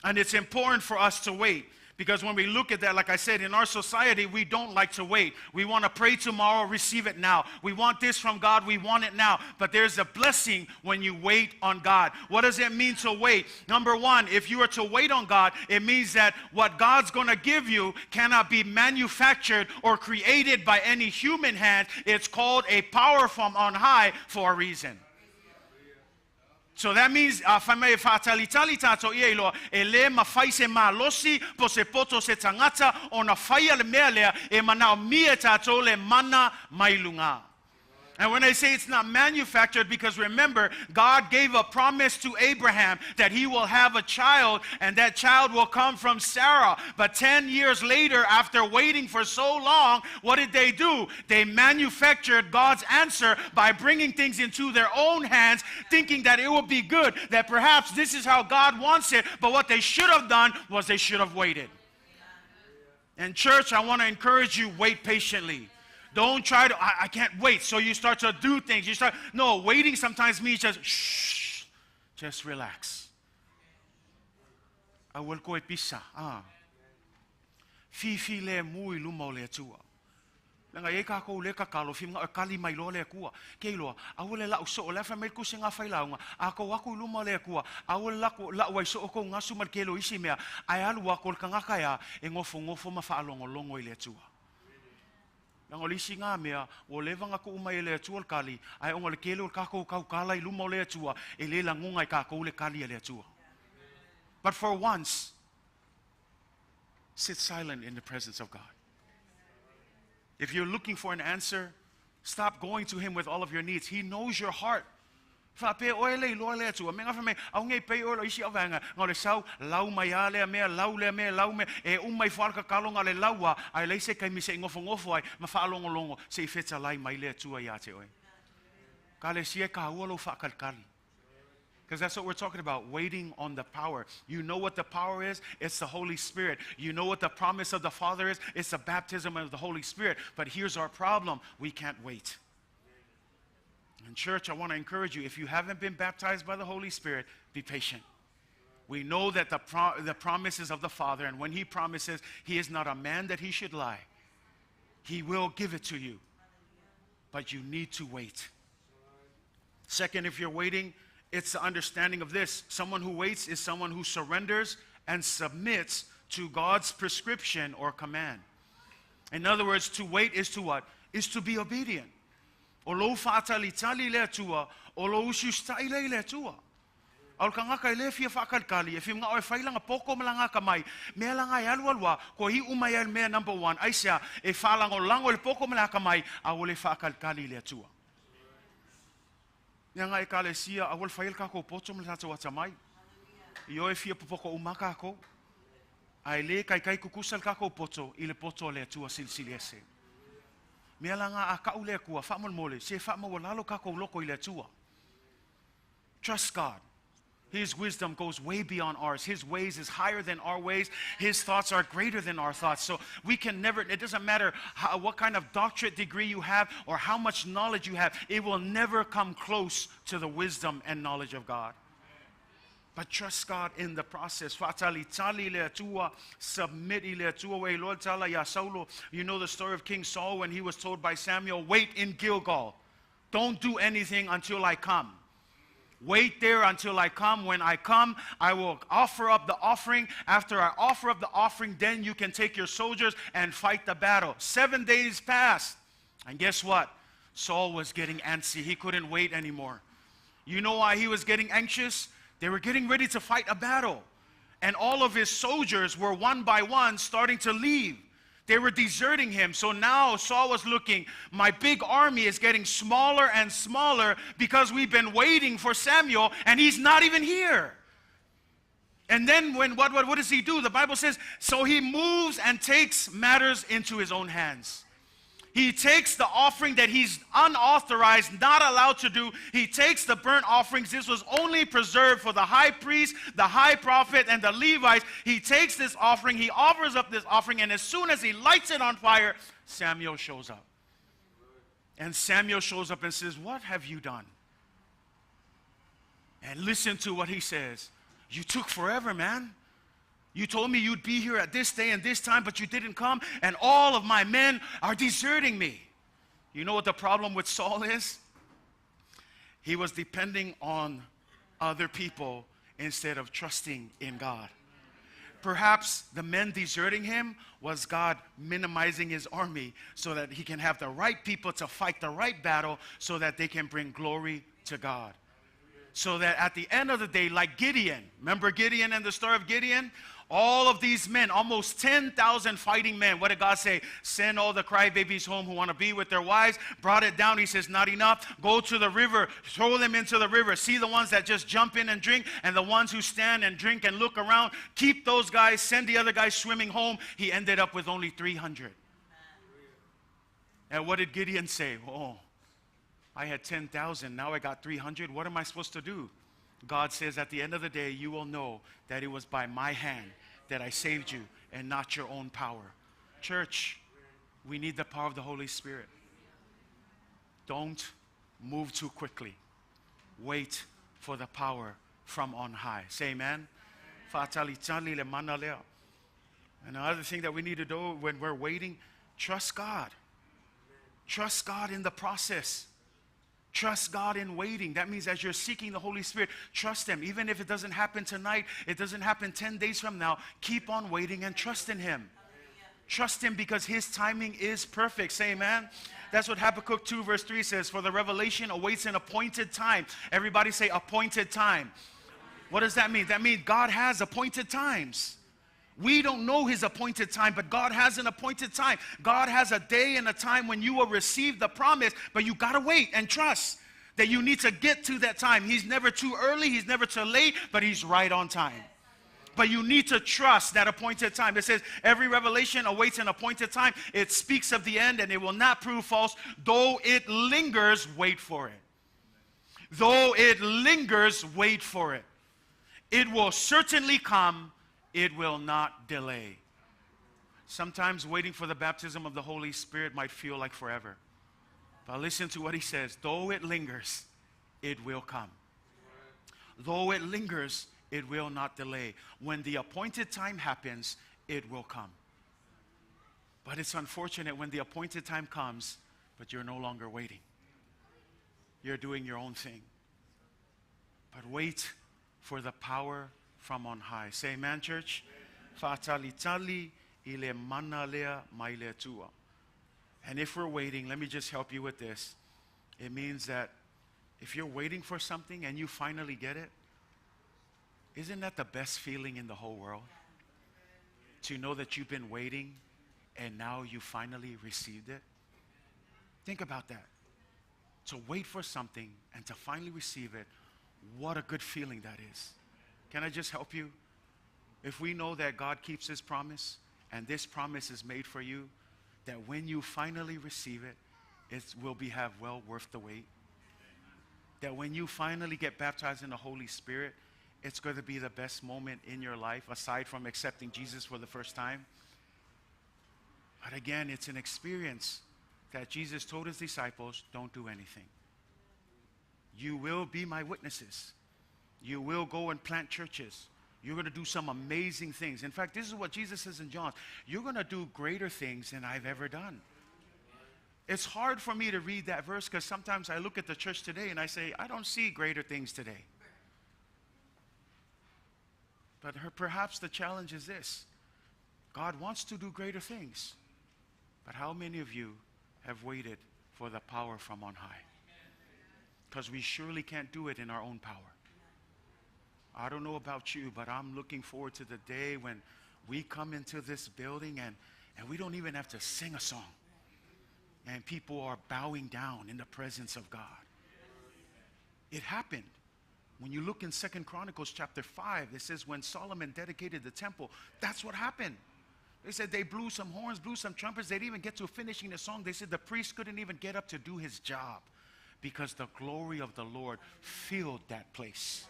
And it's important for us to wait. Because when we look at that, like I said, in our society, we don't like to wait. We want to pray tomorrow, receive it now. We want this from God, we want it now. But there's a blessing when you wait on God. What does it mean to wait? Number one, if you are to wait on God, it means that what God's going to give you cannot be manufactured or created by any human hand. It's called a power from on high for a reason. So that means famai fatalitali tato ielo ele mafai se malosi po se poto se tangata ona faia le mea lea e manao mia tato le mana mailunga. And when I say it's not manufactured, because remember, God gave a promise to Abraham that he will have a child, and that child will come from Sarah. But 10 years later, after waiting for so long, what did they do? They manufactured God's answer by bringing things into their own hands, thinking that it would be good, that perhaps this is how God wants it. But what they should have done was they should have waited. And church, I want to encourage you, wait patiently. Don't try to, I can't wait. So you start to do things. No, waiting sometimes means just, shh, just relax. I will go e pisa. Fifi le mui lumo le tua. Nga e ka ko le ka kalo fi nga kali mai lo le kua. Ke lo, a will la so le fa me ku singa fa ilaunga. A ko wa ku lumo le kua. A will la wa so ko nga sumar ke lo isi mea. Ai alu wa ko ka nga kaya e ngofo ma fa longo longo ile tua. Nang olisi ngā mea, o lewanga ko umai le atua kali, ai onga le kele o kako kau kala I luma o le atua, e le langunga I kako le kali le atua. But for once, sit silent in the presence of God. If you're looking for an answer, stop going to Him with all of your needs. He knows your heart. Fa pe o le lo le tu me nga fa me au ngai pe o lo isi avanga ngole sau lau mai ale me lau le me lau me e mai fa ka kalonga le laua ai le se kai mi se ngofo ai ma fa longo se fetsa lai mai le tu ya te oi ka le sia ka o lo fa kali. Because that's what we're talking about, waiting on the power. You know what the power is? It's the Holy Spirit. You know what the promise of the Father is? It's the baptism of the Holy Spirit. But here's our problem. We can't wait. And church, I want to encourage you, if you haven't been baptized by the Holy Spirit, be patient. We know that the promises of the Father, and when He promises, He is not a man that He should lie. He will give it to you. But you need to wait. Second, if you're waiting, it's the understanding of this. Someone who waits is someone who surrenders and submits to God's prescription or command. In other words, to wait is to what? Is to be obedient. O lo fatali tali le tua, o lo usu stai le tua. Al kanga kai le fia fakal if nga o faila nga poko malanga kamai, me langa yalwalwa, ko hi umayal me number 1, aisha e falango lango le poko malanga kamai, a ole fakal kali le tua. Nga e kale sia a wol fail ka ko poto malata watamai. Yo e fia poko umaka ko. Ai le kai kukusal ka ko poto, ile poto le tua silsilese. Me langa a ka ule kua fa mole se fa mo lalo ka ko loko ile tua. Trust God. His wisdom goes way beyond ours. His ways is higher than our ways. His thoughts are greater than our thoughts. So we can never, it doesn't matter what kind of doctorate degree you have or how much knowledge you have, it will never come close to the wisdom and knowledge of God. But trust God in the process. Submit. You know the story of King Saul when he was told by Samuel, wait in Gilgal. Don't do anything until I come. Wait there until I come. When I come, I will offer up the offering. After I offer up the offering, then you can take your soldiers and fight the battle. 7 days passed. And guess what? Saul was getting antsy. He couldn't wait anymore. You know why he was getting anxious? They were getting ready to fight a battle. And all of his soldiers were one by one starting to leave. They were deserting him. So now Saul was looking, my big army is getting smaller and smaller because we've been waiting for Samuel and he's not even here. And then what does he do? The Bible says, so he moves and takes matters into his own hands. He takes the offering that he's unauthorized, not allowed to do. He takes the burnt offerings. This was only preserved for the high priest, the high prophet, and the Levites. He takes this offering. He offers up this offering. And as soon as he lights it on fire, Samuel shows up. And Samuel shows up and says, what have you done? And listen to what he says. You took forever, man. You told me you'd be here at this day and this time, but you didn't come, and all of my men are deserting me. You know what the problem with Saul is? He was depending on other people instead of trusting in God. Perhaps the men deserting him was God minimizing his army so that he can have the right people to fight the right battle so that they can bring glory to God. So that at the end of the day, like Gideon, remember Gideon and the story of Gideon? All of these men, almost 10,000 fighting men. What did God say? Send all the crybabies home who want to be with their wives. Brought it down. He says, not enough. Go to the river. Throw them into the river. See the ones that just jump in and drink, and the ones who stand and drink and look around. Keep those guys. Send the other guys swimming home. He ended up with only 300. And what did Gideon say? Oh, I had 10,000. Now I got 300. What am I supposed to do? God says at the end of the day, you will know that it was by my hand that I saved you and not your own power. Church, we need the power of the Holy Spirit. Don't move too quickly. Wait for the power from on high. Say amen. And another thing that we need to do when we're waiting, trust God. Trust God in the process. Trust God in waiting. That means as you're seeking the Holy Spirit, trust Him. Even if it doesn't happen tonight, it doesn't happen 10 days from now, keep on waiting and trust in Him. Trust Him because His timing is perfect. Say amen. That's what Habakkuk 2 verse 3 says. For the revelation awaits an appointed time. Everybody say appointed time. What does that mean? That means God has appointed times. We don't know His appointed time, but God has an appointed time. God has a day and a time when you will receive the promise, but you got to wait and trust that you need to get to that time. He's never too early, He's never too late, but He's right on time. But you need to trust that appointed time. It says, every revelation awaits an appointed time. It speaks of the end, and it will not prove false. Though it lingers, wait for it. Though it lingers, wait for it. It will certainly come. It will not delay. Sometimes waiting for the baptism of the Holy Spirit might feel like forever. But listen to what he says. Though it lingers, it will come. Though it lingers, it will not delay. When the appointed time happens, it will come. But it's unfortunate when the appointed time comes, but you're no longer waiting. You're doing your own thing. But wait for the power from on high. Say amen, church. And if we're waiting, let me just help you with this. It means that if you're waiting for something and you finally get it, isn't that the best feeling in the whole world? To know that you've been waiting and now you finally received it? Think about that. To wait for something and to finally receive it, what a good feeling that is. Can I just help you? If we know that God keeps His promise, and this promise is made for you, that when you finally receive it, it will have well worth the wait. That when you finally get baptized in the Holy Spirit, it's going to be the best moment in your life, aside from accepting Jesus for the first time. But again, it's an experience that Jesus told His disciples, don't do anything. You will be my witnesses. You will go and plant churches. You're going to do some amazing things. In fact, this is what Jesus says in John. You're going to do greater things than I've ever done. It's hard for me to read that verse because sometimes I look at the church today and I say, I don't see greater things today. But perhaps the challenge is this. God wants to do greater things. But how many of you have waited for the power from on high? Because we surely can't do it in our own power. I don't know about you, but I'm looking forward to the day when we come into this building and we don't even have to sing a song. And people are bowing down in the presence of God. It happened. When you look in 2 Chronicles chapter 5, it says when Solomon dedicated the temple, that's what happened. They said they blew some horns, blew some trumpets. They didn't even get to finishing the song. They said the priest couldn't even get up to do his job because the glory of the Lord filled that place.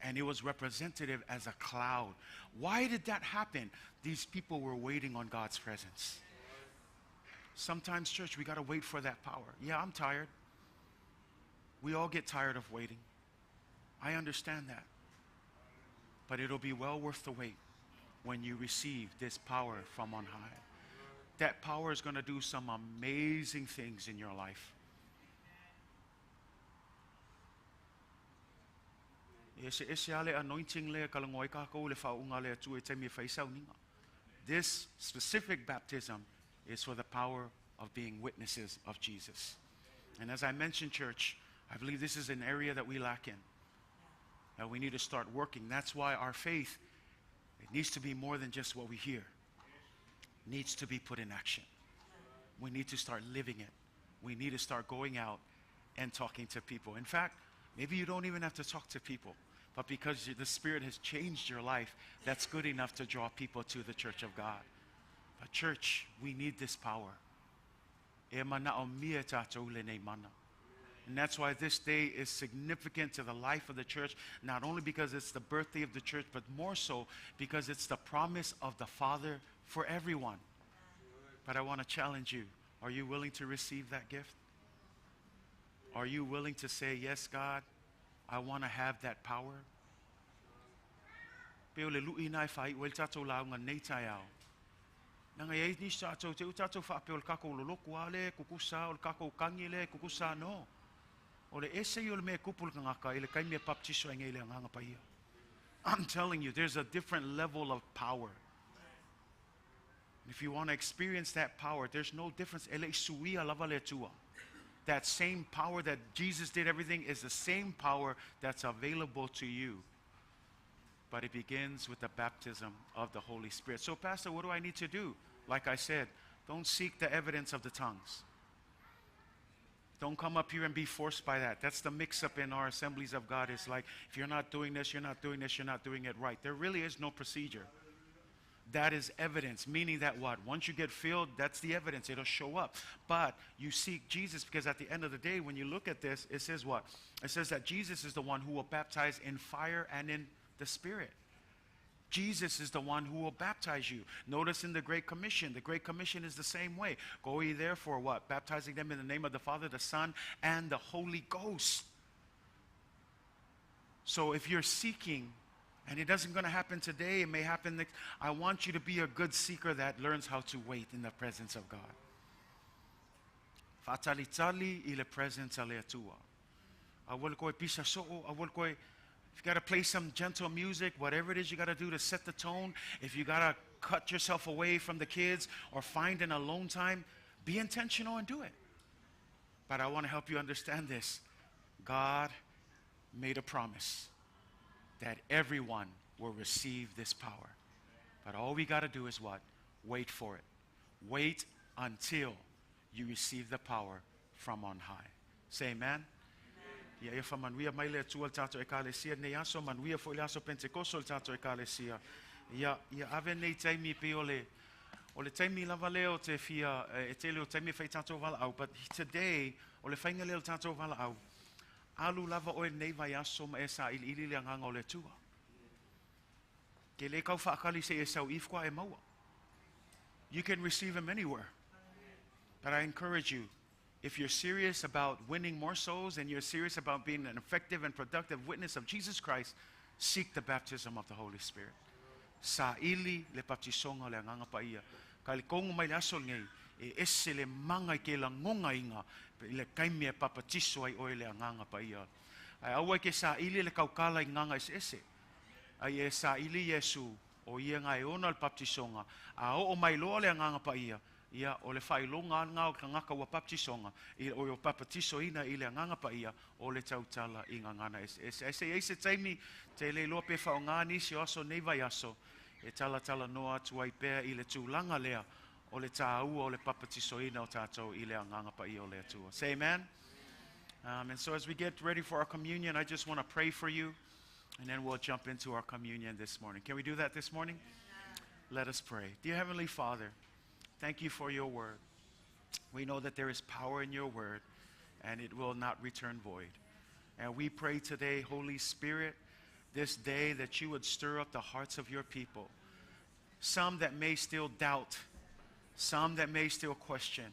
And it was representative as a cloud. Why did that happen? These people were waiting on God's presence. Sometimes, church, we got to wait for that power. Yeah, I'm tired. We all get tired of waiting. I understand that. But it'll be well worth the wait when you receive this power from on high. That power is going to do some amazing things in your life. This specific baptism is for the power of being witnesses of Jesus. And as I mentioned, church, I believe this is an area that we lack in. And we need to start working. That's why our faith, it needs to be more than just what we hear. It needs to be put in action. We need to start living it. We need to start going out and talking to people. In fact, maybe you don't even have to talk to people, but because the Spirit has changed your life, that's good enough to draw people to the church of God. But church, we need this power. And that's why this day is significant to the life of the church, not only because it's the birthday of the church, but more so because it's the promise of the Father for everyone. But I want to challenge you. Are you willing to receive that gift? Are you willing to say, yes, God, I want to have that power? I'm telling you, there's a different level of power. If you want to experience that power, there's no difference. That same power that Jesus did everything is the same power that's available to you. But it begins with the baptism of the Holy Spirit. So, Pastor, what do I need to do? Like I said, don't seek the evidence of the tongues. Don't come up here and be forced by that. That's the mix-up in our Assemblies of God. It's like, if you're not doing this, you're not doing this, you're not doing it right. There really is no procedure. That is evidence, meaning that what? Once you get filled, that's the evidence. It'll show up. But you seek Jesus because at the end of the day, when you look at this, it says what? It says that Jesus is the one who will baptize in fire and in the Spirit. Jesus is the one who will baptize you. Notice in the Great Commission is the same way. Go ye therefore what? Baptizing them in the name of the Father, the Son, and the Holy Ghost. So if you're seeking, and it isn't going to happen today, it may happen next, I want you to be a good seeker that learns how to wait in the presence of God. Fatalitali ile presence aleatua. If you got to play some gentle music, whatever it is you got to do to set the tone, if you got to cut yourself away from the kids or find an alone time, be intentional and do it. But I want to help you understand this. God made a promise that everyone will receive this power. But all we got to do is what? Wait for it. Wait until you receive the power from on high. Say amen. Ya ia whamanuia mai lea tua tātou ekalesia, nei aso manuia fo i aso Pentecost o tātou ekalesia. Ia ave nei taimi pe o le taimi lava leo te fia, e te leo taimi whai tātou wala au, but today, o le whainga leo tātou wala au, alu lava oe nei vai aso ma e sa ili le anganga o le tua. Ke le kau whaakali se e sau ifkwa e maua. You can receive him anywhere. But I encourage you, if you're serious about winning more souls and you're serious about being an effective and productive witness of Jesus Christ, seek the baptism of the Holy Spirit. Sa ili le patisonga le anganga pa ia. Ka le kongo mai le aso ngai, e ese le manga i ke la ngonga inga, le kaimi e papatiso ai oe le anganga pa ia. Ai aua ke sa ili le kaukala i nganga ese. Ai e sa ili Yesu, o ia ngai ona le patisonga, a o mai loa le anganga pa ia. Ia o le whailonga ngā o ka ngaka ua papisonga, o o papatiso ina i le nganga pa ia, o le tautala i ngangana. Eise taimi, te le loa pe whao ngā nisi o aso nei vai aso, e tala noa tuai pēr i le tūlanga lea, o le tāua o le papatiso ina o tātou i le nganga pa ia o le atua. Say amen? And so as we get ready for our communion, I just want to pray for you, and then we'll jump into our communion this morning. Can we do that this morning? Let us pray. Dear Heavenly Father, thank you for your word. We know that there is power in your word, and it will not return void. And we pray today, Holy Spirit, this day that you would stir up the hearts of your people. Some that may still doubt, some that may still question,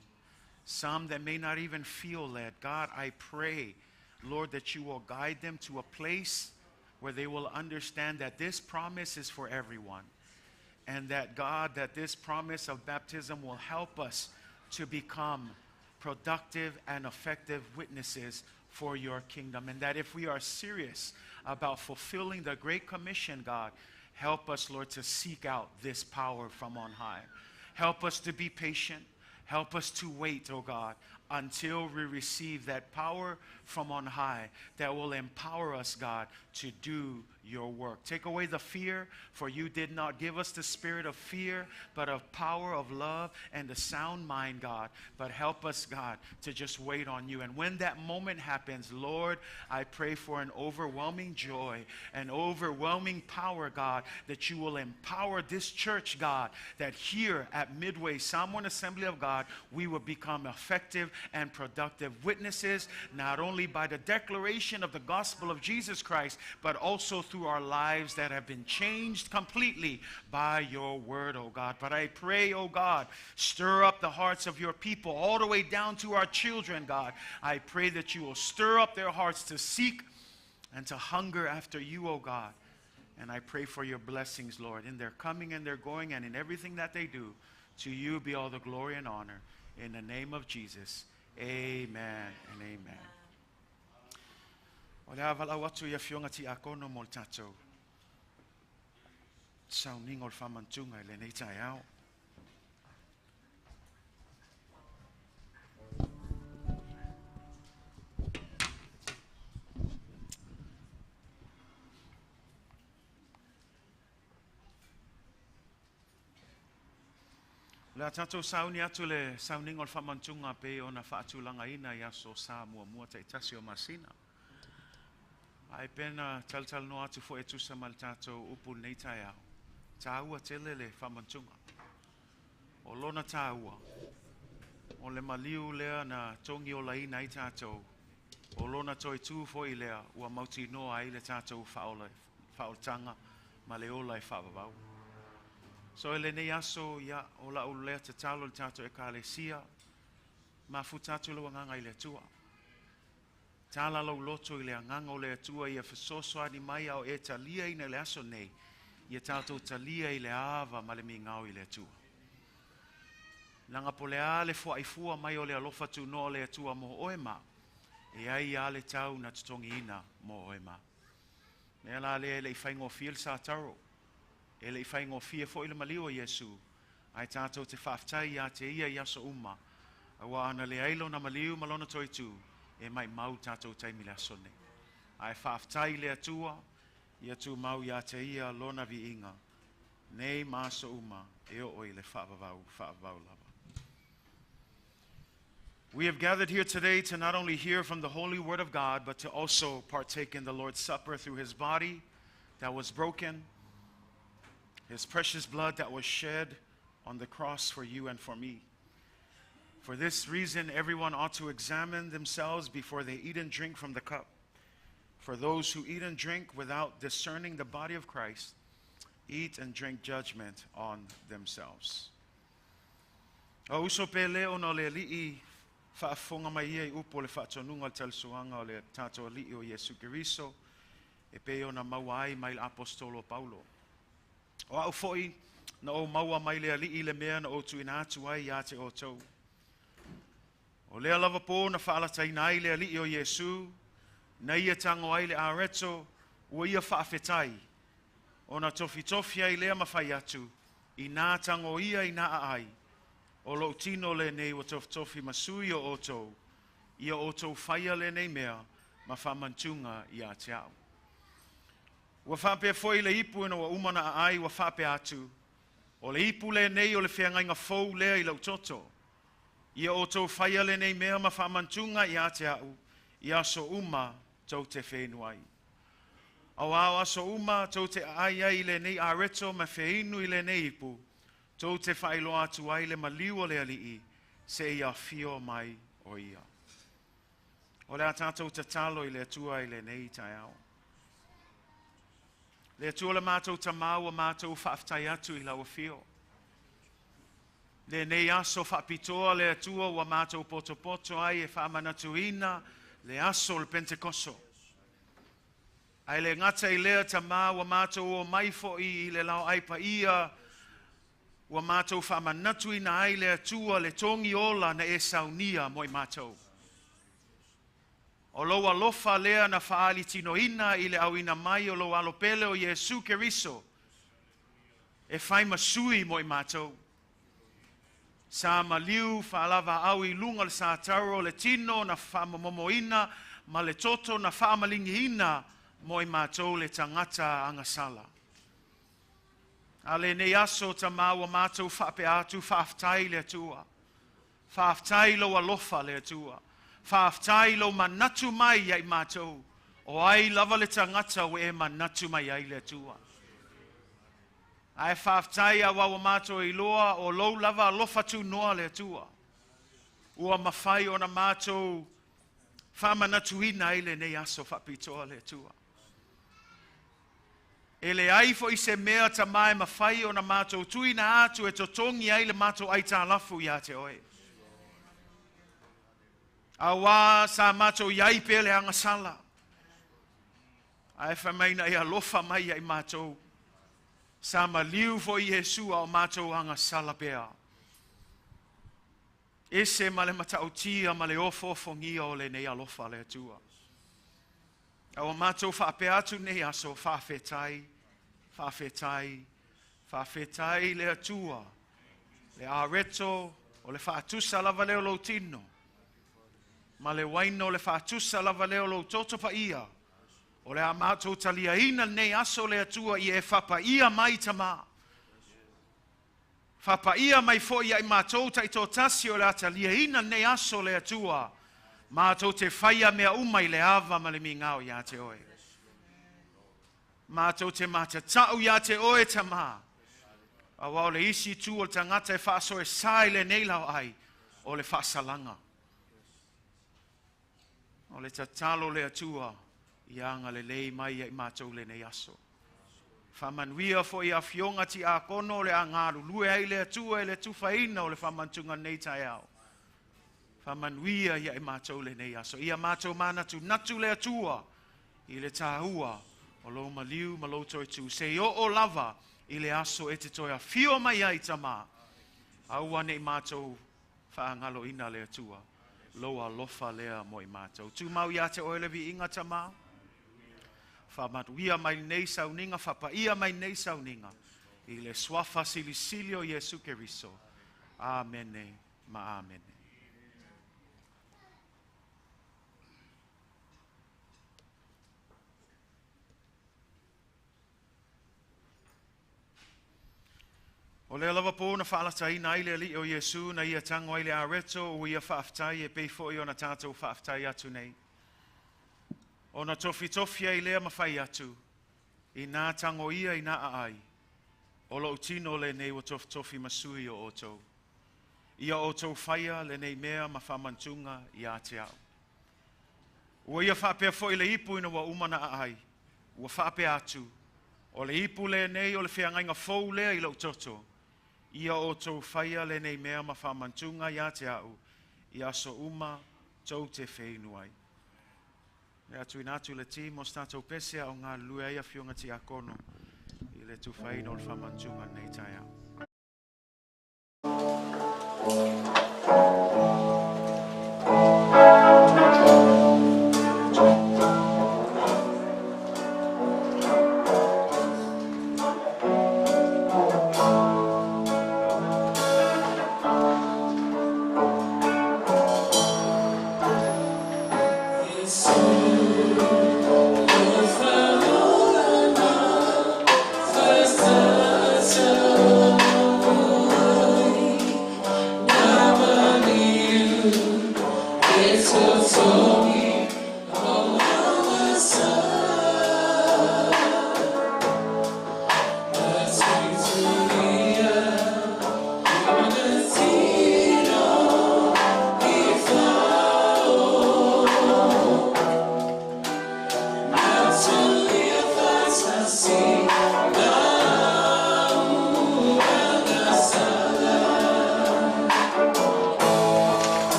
some that may not even feel led. God, I pray, Lord, that you will guide them to a place where they will understand that this promise is for everyone. And that, God, that this promise of baptism will help us to become productive and effective witnesses for your kingdom. And that if we are serious about fulfilling the Great Commission, God, help us, Lord, to seek out this power from on high. Help us to be patient. Help us to wait, oh God, until we receive that power from on high that will empower us, God, to do your work. Take away the fear, for you did not give us the spirit of fear, but of power, of love, and a sound mind, God. But help us, God, to just wait on you. And when that moment happens, Lord, I pray for an overwhelming joy, an overwhelming power, God, that you will empower this church, God, that here at Midway Samoan Assembly of God, we will become effective and productive witnesses, not only by the declaration of the gospel of Jesus Christ, but also through our lives that have been changed completely by your word, oh God. But I pray, oh God, stir up the hearts of your people all the way down to our children, God. I pray that you will stir up their hearts to seek and to hunger after you, oh God. And I pray for your blessings, Lord, in their coming and their going and in everything that they do. To you be all the glory and honor. In the name of Jesus, amen and amen. O le avala watu ia fionga ti akono mo le tatou. Sauninga o le whamantunga i le nei tai au. La tatou sauni atu le sauninga o le whamantunga pe o na whaatulanga ina ia so sa mua te itasi o masina. Ai pena tal no atu fo etu sa mal tatou upu nei tai au. Tāua tele le whamantunga. O lona tāua. O le maliu lea na tongi o laina i tātou. O lona toi tū fo i lea ua mauti noa i le tātou whaoltanga ma le ola i whaavavau. So ele nei aso ia o la ulea te talo le tātou e kālesia ma fu tātou lo nganga i le tua. Tala lau loto i le nganga o le atua ia whasoso ani mai au e talia ina le aso nei. Ia tātou talia i le ava ma le mingau i le atua. Nanga po le ale fua i fua mai o le alofa tu no le atua mo oema. E ai ale tau na tutongi ina mo oema. Nea la le i whaingo fil sa taro. E le i whaingo fia fo i le maliwa Yesu. Ai tātou te whaftai ia te ia yaso uma. Awa ana le ailo na maliu malona toi tu. E mai mau tātou taimi le asone. Ai whaftai le atua. Ia tu mau ia te ia lona vi inga. Nei maso uma. E o oi le whaavavau lava. We have gathered here today to not only hear from the Holy Word of God, but to also partake in the Lord's Supper through His body that was broken, His precious blood that was shed on the cross for you and for me. For this reason, everyone ought to examine themselves before they eat and drink from the cup. For those who eat and drink without discerning the body of Christ, eat and drink judgment on themselves. O uso pe leo no le li'i whaafonga mai ia I upo le whaatonunga talsuanga o le tātou li'i o Yesu Kiriso, e pe o na maua ai mai le apostolo Paulo. O au foi na o maua mai le li'i le mea na o tu ina atu ai ia te o tau. O lea lava po na whaalatai ai le li'i o Yesu, na ia tango ai le areto, ua ia whaafetai. O na tofi ai lea mawhai atu, I nā tango ia I nā ai. O lo tino le nei wa tofi masui o oto, ia oto whaia le nei mea, ma whamantunga I a te au. Ua whape foi le ipu ina wa umana ai wa whape atu, o le ipu le nei o le whiangainga fau lea I lau toto, ia oto whaia le nei mea ma whamantunga I a te au, ia so uma tau te whenuai. Au au aso uma tau te ai le nei areto ma wheinu I le nei ipu, tau te whailo atu ai le maliu o le alii, se ia fio mai o ia. O le atatou te talo I le atua I le nei tai au. Le atua le mātou tamau a mātou whaaftai atu I lau fio. Le nei aso whaapitoa le atua wa mātou poto ai e whaamanatuina le aso le Pentecost. Ai le ngata I lea tamau a mātou o maifo I le lau aipa ia wa mātou whamanatuina ai le atua le tongi ola na e saunia mo I mātou. O loa lofa lea na whaali tino ina I le au ina mai o loa alopele o Yesu Keriso. E whai masui mo I mātou. Sa maliu whaalava au I lunga le sa taro le tino na whamamomoina ma le toto na whaamalingihina mo I mātou le tangata angasala. Ale nei aso ta maua mātou whape atu whaaftai le atua. Whaaftai lo alofa le atua. Whaaftai lo manatu mai ai mātou. O ai lava le tangata o e manatu mai ai le atua. Ai whaaftai a wawa mātou I loa o lou lava alofa tu noa le atua. Ua mawhai o na mātou whamanatu ina ai le nei aso whapitoa le atua. E le ai fo I se mea ta mai mawhai o na mātou tuina atu e totongi ai le mātou ai tā lafu ia te oe. A wā sa mātou iai pele anga sala. Ai whamaina I alofa mai ai mātou. Sa maliu fo I Yesua o mātou anga sala pea. Ese ma le matautia ma le ofo ngia o le nei alofa le atua. Au mātou whape atu nei aso whawhetai le atua, le areto o le whaatusa lava leo lo tino, ma le waino le whaatusa lava leo lo toto pa ia, o le a mātou talia ina nei aso le atua I e whapa ia mai tama. Whapa ia mai fo ia I mātou ta I tō tasi o le atalia ina nei aso le atua, mātou te whaia mea umai le ava ma le mingao ia te oe. Mātou te mata tau ia te oe tama. A wao le isi tu o le tangata e whaaso e sai le neilau ai o le whaasalanga. O le tatalo le atua I anga le lei mai I mātou le nei aso. Whamanuia fo I a fionga ti a kono le angaru lue ai le atua e le tuwhaina o le whamantunga nei tai au. Whamanuia I mātou le nei aso. Ia mātou mana tu natu le atua I le tāhua o lo maliu ma lo toi tu. Se o lava I le aso e te toia fio mai ai tama. Aua nei mātou whaangalo ina le atua. Loa lofa lea mo I mātou. Tu mau ia te oelevi inga tama. Whamatuia mai nei sauninga. Whapaia mai nei sauninga. I le swafa silisilio Jesu Keriso. Amene ma amene. O le lava po na whaalatai na ile ali o Yesu na ia tango ile areto o ia whaaftai e peifo I o na tātou whaaftai atu nei. O na tofi ai lea mawhai atu I nā tango ia I nā aai. O lo utino le nei o tofi masui o oto. Ia oto whaia le nei mea ma whamantunga I a te au. Ua ia whaapea fo I le ipu ina wa umana aai. Ua whaapea atu. O le ipu le nei o le whiangainga fau lea I lo toto. Ia o tau whaia le nei mea ma whamantunga ia te au, ia so uma tau te whainuai. Ia tu inatu le ti mo statou pesea o ngā lua ia fionga ti a kono, I le tu whaino o le whamantunga nei tai au. First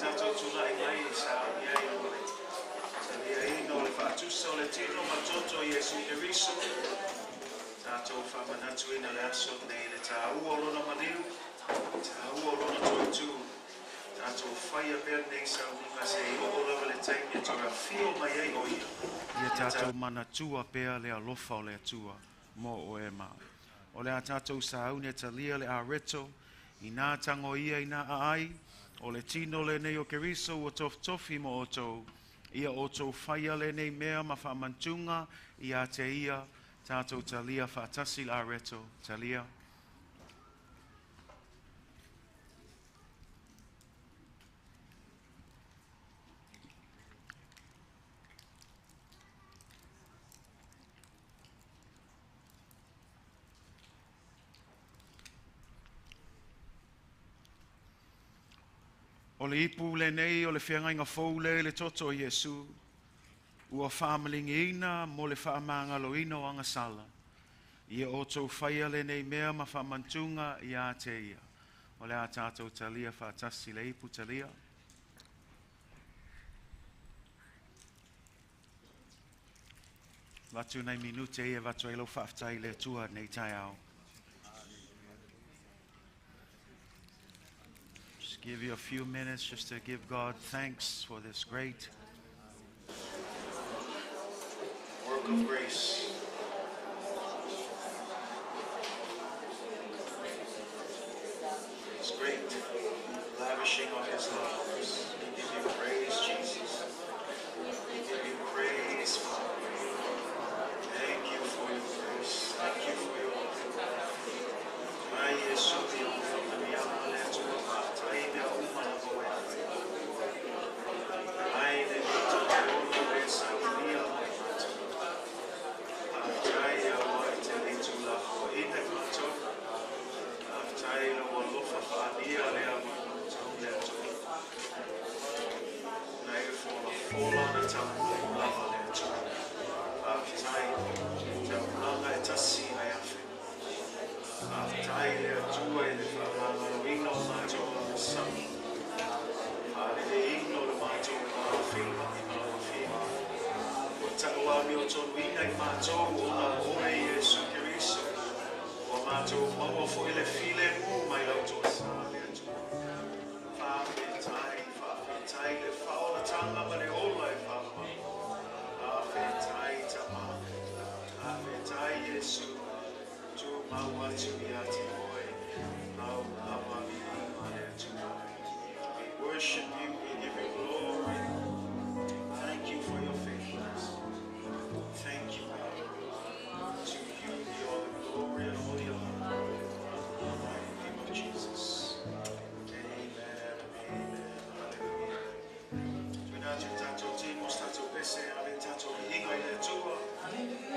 tātou tula I ngai I sa ia I ole. Talia ino le whaatusa o le tino matoto Iesu Keriso. Tātou whamanatu ina le aso nei le tā ua lona maniu. Tā ua lona toitu. Tātou whaia pēr nei sa unga se I o lawa le taimi to a fio mai ei o ia. Ia tātou manatua pēr le alofa o le atua mo o e maa. O le a tātou sa aune talia le a reto. I nā tango ia I nā aai. O le tino le nei o Keriso o tofi mo o tau. Ia o tau whaia le nei mea ma whamantunga I a te ia. Tātou talia whaatasi la reto. Talia. O le ipu le nei o le whiangainga fau le toto o Iesu. Ua whaamalingi ina mo le whaamangalo ina o angasala. Ia o tau whaia le nei mea ma whaamantunga I a te ia. O le a tātou talia whaatasi le ipu talia. Watu nei minute ia watu ilo whaaftai le tua nei tai au. Just give you a few minutes just to give God thanks for this great work of grace. His great lavishing of His love. We give you praise, Jesus. We give you praise, Father. Thank you for your grace. Thank you for your love. Mai Yesu Dio whakamiama le tua taina umana voe. Ai ne mito olo e saunia mai mato. Aftai a oe te litu la ho ine mato. Aftai la o lofa whaania le a mato le atua. Nei fola fola na tamu lava le atua. Aftai te unanga e tasi ai afe. Aftai le atua e le whamangalo ino mato o le sami. Ale le ino le mato o la whima I maua whima. O tau ami o tonu ina I mato o la ore Iesu Keriso. O mato maua fo I le file mu mai lauto sa le atua. Whawhetai le whaola tanga ma le ola e whama. Whawhetai tama. Whawhetai Iesu. Tu mau atu I ati oe. Mau awa mi ma le atua. We worship you, we give you glory. Thank you for your faithfulness. Thank you, God. To you be all the glory and all the honor. In the mighty name of Jesus. Amen. Amen. Hallelujah. Tunaji tato timo stato pese ale tato inga ile tua. Hallelujah.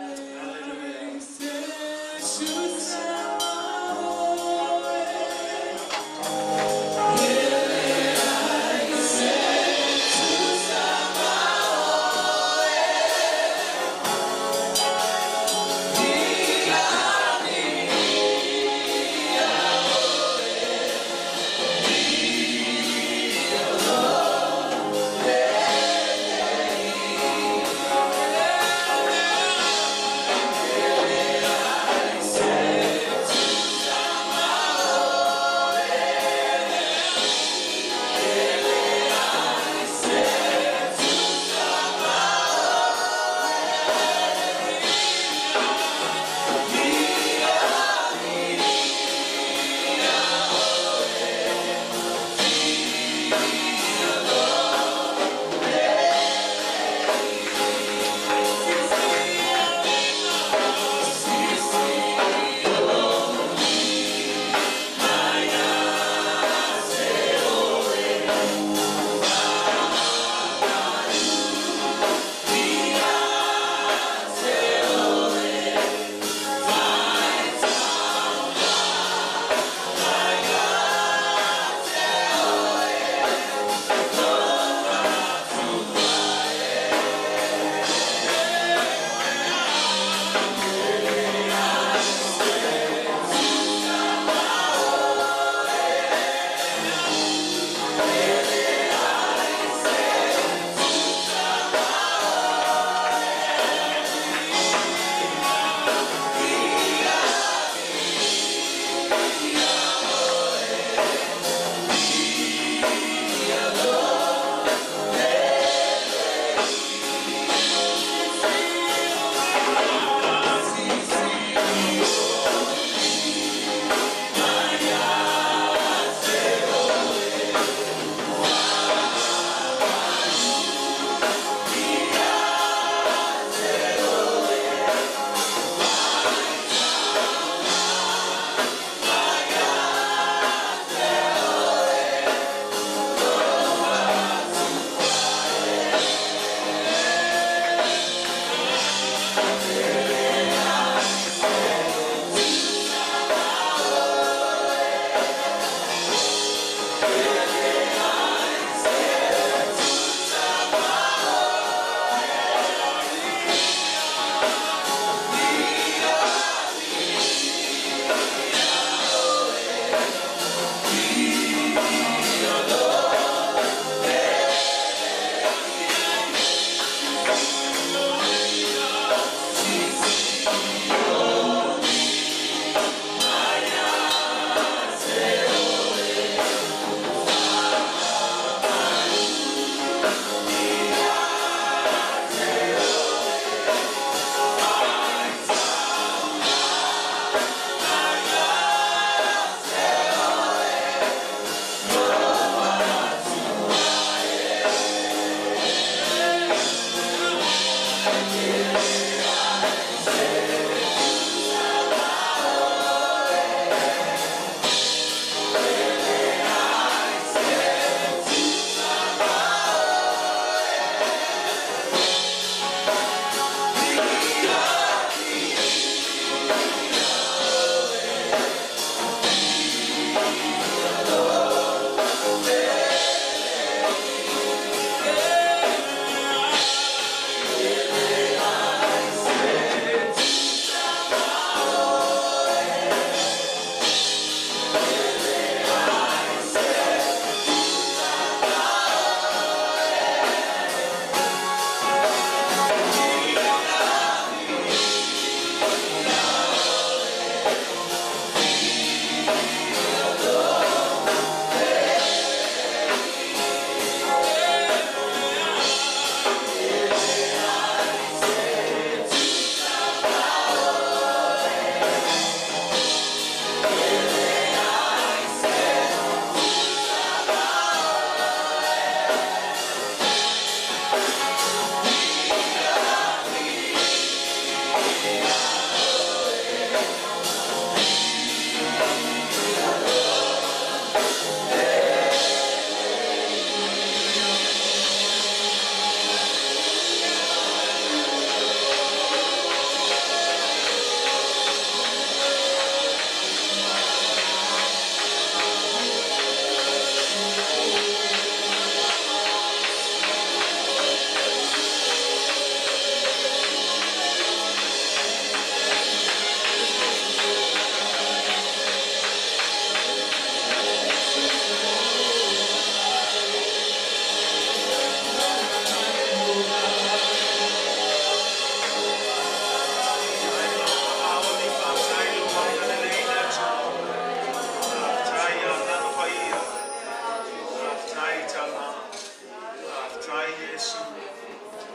tai Yesu.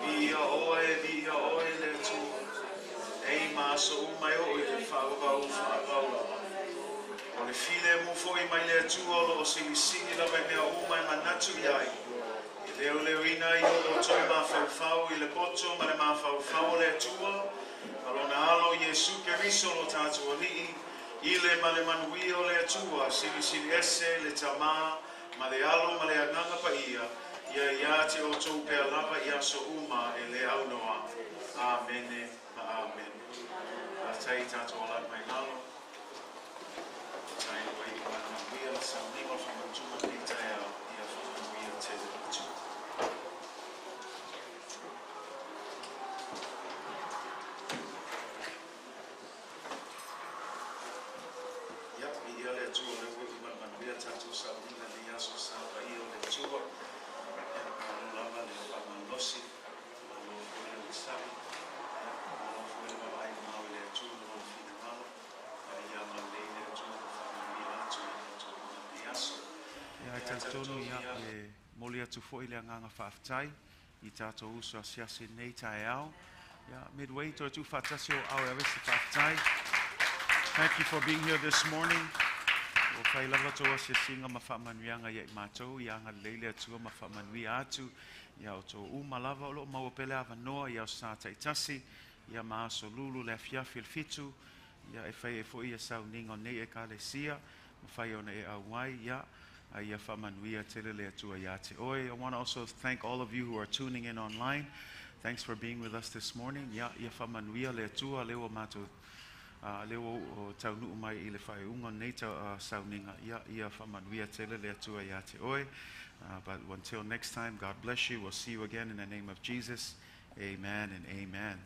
Ia oe, ia oe le tu. Ei maso mai o i le whaau. O le file mu foi mai le tu o sili sili la vai mea mai manatu iai. I leo ina i o toi ma whau i le poto ma le ma whau le tua. Alona alo Yesu ke riso lo tatu o lii. I le ma le manui o le tua. Sili ese le tama ma le alo ma le ananga pa ia. Ia te o tau pe alava ia so uma e le au noa. Amen. Amen. Tai tatu o la mai lalo. Tonu ia e moli atu fo ile nganga whaaftai I tātou uso a siase nei tae au. Ia midway to tu whaatasi o au awesi whaaftai. Thank you for being here this morning. O whai lava toa se singa ma whaamanuianga ia I mātou. Ia anga leile atua ma whaamanui atu. Ia o tō umalava o lo mawapele awa noa ia o sa taitasi. Ia maaso lulu le afiafi le fitu. Ia e whai e fo ia sau ningo nei e ka le sia. Ma whai ona e au wai ia. I want to also thank all of you who are tuning in online. Thanks for being with us this morning. But until next time, God bless you. We'll see you again in the name of Jesus. Amen and amen.